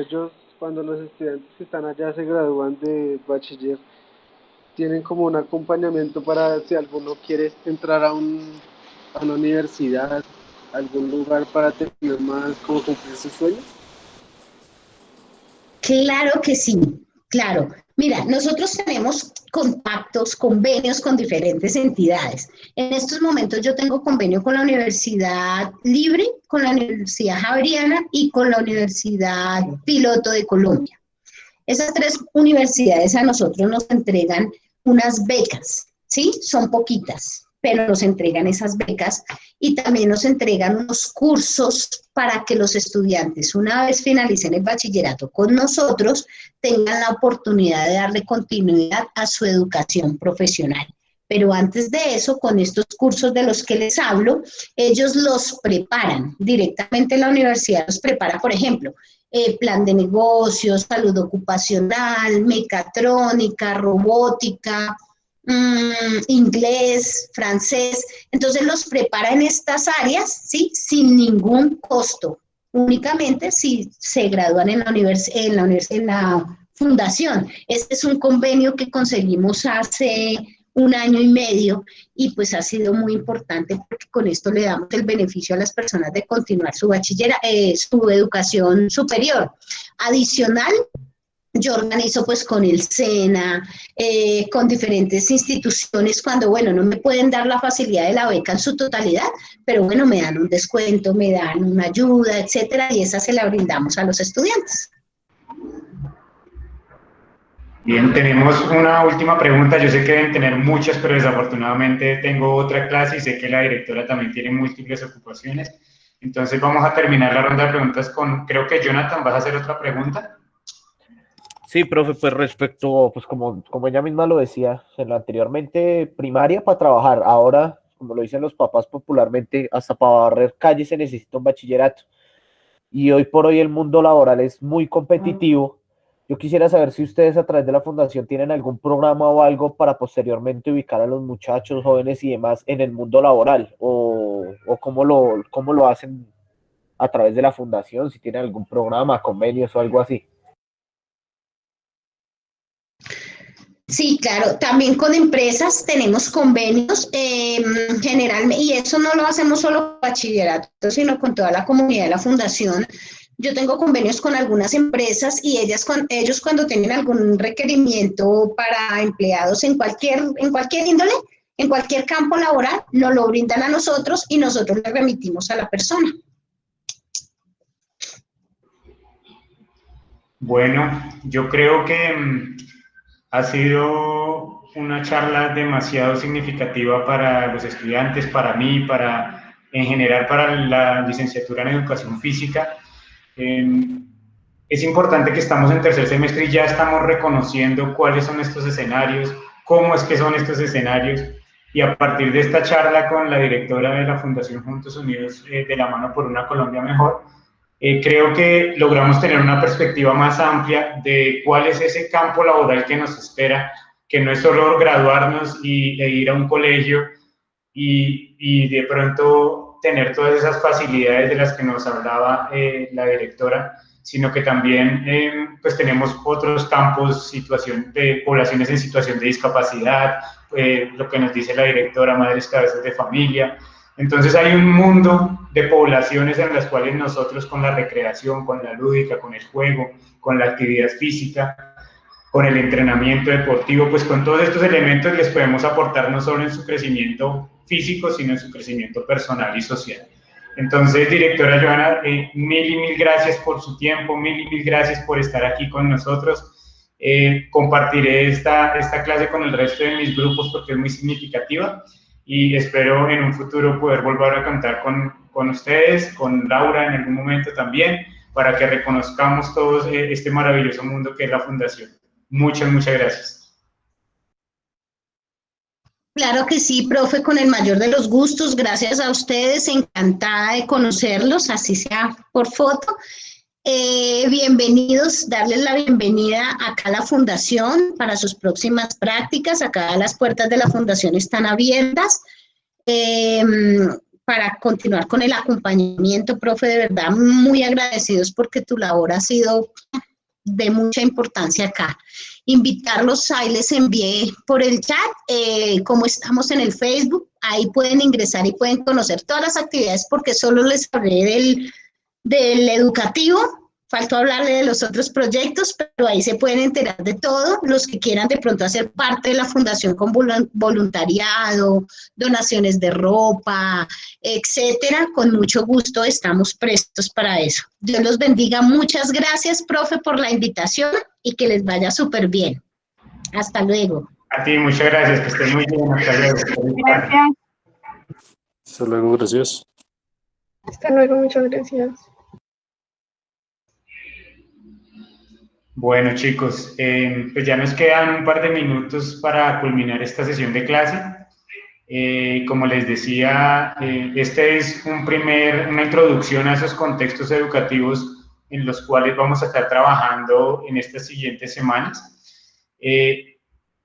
H: los estudiantes que están allá se gradúan de bachiller, ¿tienen como un acompañamiento para si alguno quiere entrar a una universidad, algún lugar para tener más, como cumplir sus sueños?
F: Claro que sí, claro. Mira, nosotros tenemos contactos, convenios con diferentes entidades. En estos momentos yo tengo convenio con la Universidad Libre, con la Universidad Javeriana y con la Universidad Piloto de Colombia. Esas 3 universidades a nosotros nos entregan unas becas, ¿sí? Son poquitas, pero nos entregan esas becas y también nos entregan unos cursos para que los estudiantes, una vez finalicen el bachillerato con nosotros, tengan la oportunidad de darle continuidad a su educación profesional. Pero antes de eso, con estos cursos de los que les hablo, ellos los preparan directamente. La universidad los prepara, por ejemplo, plan de negocios, salud ocupacional, mecatrónica, robótica, inglés, francés. Entonces los prepara en estas áreas, ¿sí? Sin ningún costo, únicamente si se gradúan en la fundación. Este es un convenio que conseguimos hace 1 año y medio y pues ha sido muy importante porque con esto le damos el beneficio a las personas de continuar su su educación superior. Adicional, yo organizo pues con el SENA, con diferentes instituciones cuando, bueno, no me pueden dar la facilidad de la beca en su totalidad, pero bueno, me dan un descuento, me dan una ayuda, etcétera, y esa se la brindamos a los estudiantes.
A: Bien, tenemos una última pregunta. Yo sé que deben tener muchas, pero desafortunadamente tengo otra clase y sé que la directora también tiene múltiples ocupaciones. Entonces vamos a terminar la ronda de preguntas con, creo que Jonathan, ¿vas a hacer otra pregunta?
I: Sí, profe, pues respecto, pues como ella misma lo decía, anteriormente primaria para trabajar, ahora, como lo dicen los papás popularmente, hasta para barrer calles se necesita un bachillerato. Y hoy por hoy el mundo laboral es muy competitivo. Yo quisiera saber si ustedes a través de la fundación tienen algún programa o algo para posteriormente ubicar a los muchachos, jóvenes y demás en el mundo laboral, o cómo lo hacen a través de la fundación, si tienen algún programa, convenios o algo así.
F: Sí, claro, también con empresas tenemos convenios generalmente, y eso no lo hacemos solo con bachillerato, sino con toda la comunidad de la fundación. Yo tengo convenios con algunas empresas y ellos cuando tienen algún requerimiento para empleados en cualquier índole, en cualquier campo laboral, nos lo brindan a nosotros y nosotros le remitimos a la persona.
A: Bueno, yo creo que ha sido una charla demasiado significativa para los estudiantes, para mí, en general para la licenciatura en Educación Física. Es importante que estamos en tercer semestre y ya estamos reconociendo cuáles son estos escenarios, cómo es que son estos escenarios, y a partir de esta charla con la directora de la Fundación Juntos Unidos, de la mano por una Colombia Mejor, creo que logramos tener una perspectiva más amplia de cuál es ese campo laboral que nos espera, que no es solo graduarnos e ir a un colegio y de pronto tener todas esas facilidades de las que nos hablaba la directora, sino que también pues tenemos otros campos, situación de poblaciones en situación de discapacidad, lo que nos dice la directora, madres cabezas de familia. Entonces hay un mundo de poblaciones en las cuales nosotros con la recreación, con la lúdica, con el juego, con la actividad física, con el entrenamiento deportivo, pues con todos estos elementos les podemos aportar no solo en su crecimiento físico, sino en su crecimiento personal y social. Entonces, directora Joana, mil y mil gracias por su tiempo, mil y mil gracias por estar aquí con nosotros. Compartiré esta clase con el resto de mis grupos porque es muy significativa y espero en un futuro poder volver a contar con ustedes, con Laura en algún momento también, para que reconozcamos todos este maravilloso mundo que es la Fundación. Muchas, muchas gracias.
F: Claro que sí, profe, con el mayor de los gustos. Gracias a ustedes, encantada de conocerlos, así sea por foto. Bienvenidos, darles la bienvenida acá a la Fundación para sus próximas prácticas. Acá las puertas de la Fundación están abiertas para continuar con el acompañamiento, profe, de verdad, muy agradecidos porque tu labor ha sido de mucha importancia acá. Invitarlos, ahí les envié por el chat, como estamos en el Facebook, ahí pueden ingresar y pueden conocer todas las actividades porque solo les hablé del educativo, faltó hablarle de los otros proyectos, pero ahí se pueden enterar de todo, los que quieran de pronto hacer parte de la fundación con voluntariado, donaciones de ropa, etcétera, con mucho gusto estamos prestos para eso. Dios los bendiga, muchas gracias, profe, por la invitación y que les vaya súper bien. Hasta luego.
A: A ti, muchas gracias, que estés muy bien, hasta luego.
B: Gracias.
D: Hasta luego, gracias.
B: Hasta luego, muchas gracias.
A: Bueno, chicos, pues ya nos quedan un par de minutos para culminar esta sesión de clase. Como les decía, este es una introducción a esos contextos educativos en los cuales vamos a estar trabajando en estas siguientes semanas.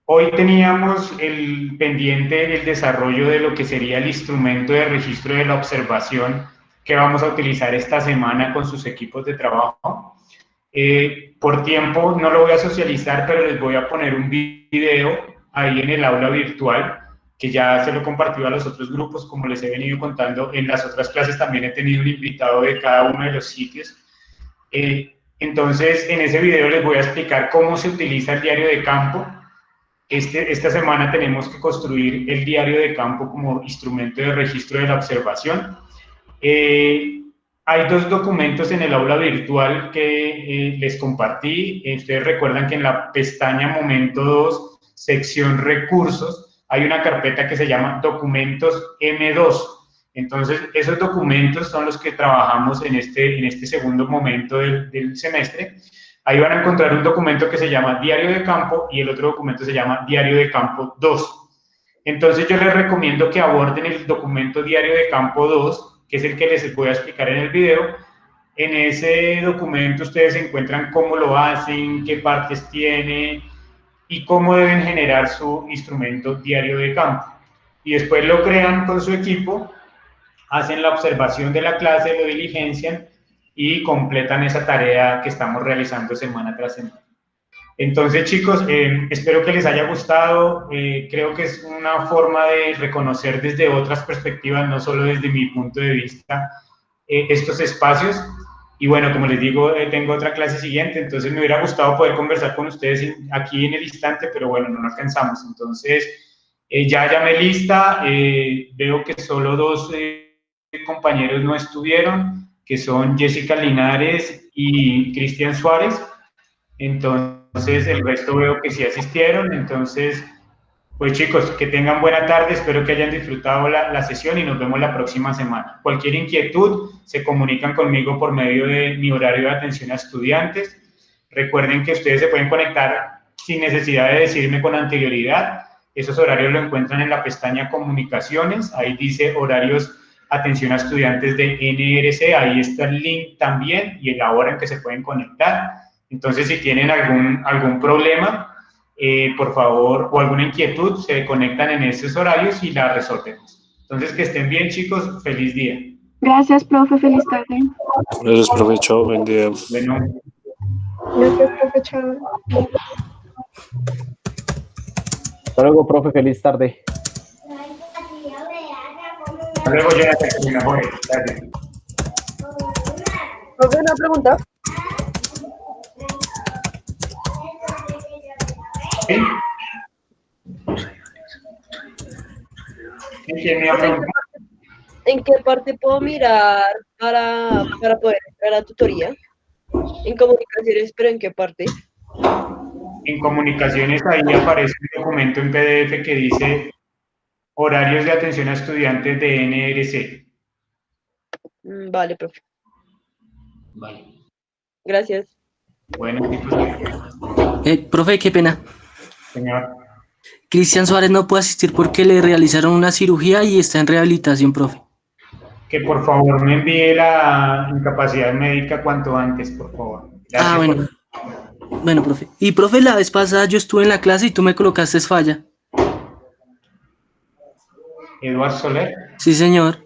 A: Hoy teníamos el pendiente el desarrollo de lo que sería el instrumento de registro de la observación que vamos a utilizar esta semana con sus equipos de trabajo. Por tiempo no lo voy a socializar, pero les voy a poner un video ahí en el aula virtual, que ya se lo compartió a los otros grupos, como les he venido contando. En las otras clases también he tenido un invitado de cada uno de los sitios. Entonces, en ese video les voy a explicar cómo se utiliza el diario de campo. Esta semana tenemos que construir el diario de campo como instrumento de registro de la observación. Hay dos documentos en el aula virtual que les compartí. Ustedes recuerdan que en la pestaña Momento 2, sección Recursos, hay una carpeta que se llama Documentos M2. Entonces, esos documentos son los que trabajamos en este segundo momento del semestre. Ahí van a encontrar un documento que se llama Diario de Campo y el otro documento se llama Diario de Campo 2. Entonces, yo les recomiendo que aborden el documento Diario de Campo 2, que es el que les voy a explicar en el video. En ese documento ustedes encuentran cómo lo hacen, qué partes tiene y cómo deben generar su instrumento diario de campo. Y después lo crean con su equipo hacen la observación de la clase, lo diligencian y completan esa tarea que estamos realizando semana tras semana. Entonces, chicos, espero que les haya gustado. Creo que es una forma de reconocer desde otras perspectivas, no solo desde mi punto de vista, estos espacios. Y bueno, como les digo, tengo otra clase siguiente, entonces me hubiera gustado poder conversar con ustedes aquí en el instante, pero bueno, no alcanzamos. Entonces, ya llamé lista, veo que solo dos compañeros no estuvieron, que son Jessica Linares y Cristian Suárez. Entonces, el resto veo que sí asistieron. Entonces, pues chicos, que tengan buena tarde, espero que hayan disfrutado la sesión y nos vemos la próxima semana. Cualquier inquietud, se comunican conmigo por medio de mi horario de atención a estudiantes. Recuerden que ustedes se pueden conectar sin necesidad de decirme con anterioridad. Esos horarios lo encuentran en la pestaña Comunicaciones, ahí dice horarios atención a estudiantes de NRC, ahí está el link también y la hora en que se pueden conectar. Entonces, si tienen algún problema, por favor, o alguna inquietud, se conectan en esos horarios y la resolvemos. Entonces, que estén bien, chicos. Feliz día.
B: Gracias, profe. Feliz tarde.
J: Gracias, profe. Chao, buen día.
A: Bueno.
E: Gracias, profe. Chao.
I: Hasta luego, profe. Feliz tarde.
A: Hasta luego, Jonathan, que se mejore. Gracias.
G: Profe, una pregunta.
A: ¿Sí? ¿Quién me pregunta?
G: ¿En qué parte puedo mirar para poder entrar a la tutoría? En comunicaciones, pero ¿en qué parte?
A: En comunicaciones, ahí aparece un documento en PDF que dice horarios de atención a estudiantes de NRC.
G: Vale, profe.
A: Vale.
G: Gracias.
A: Bueno,
K: Profe, qué pena.
A: señor.
K: Cristian Suárez no puede asistir porque le realizaron una cirugía y está en rehabilitación, profe.
A: Que por favor me envíe la incapacidad médica cuanto antes, por favor. Gracias.
K: Bueno. Bueno, profe. Y, profe, la vez pasada yo estuve en la clase y tú me colocaste falla.
A: Eduardo Soler.
K: Sí, señor.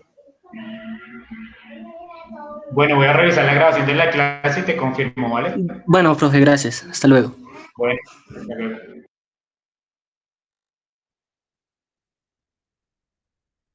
A: Bueno, voy a revisar la grabación de la clase y te confirmo, ¿vale?
K: Bueno, profe, gracias. Hasta luego.
A: Bueno, hasta luego.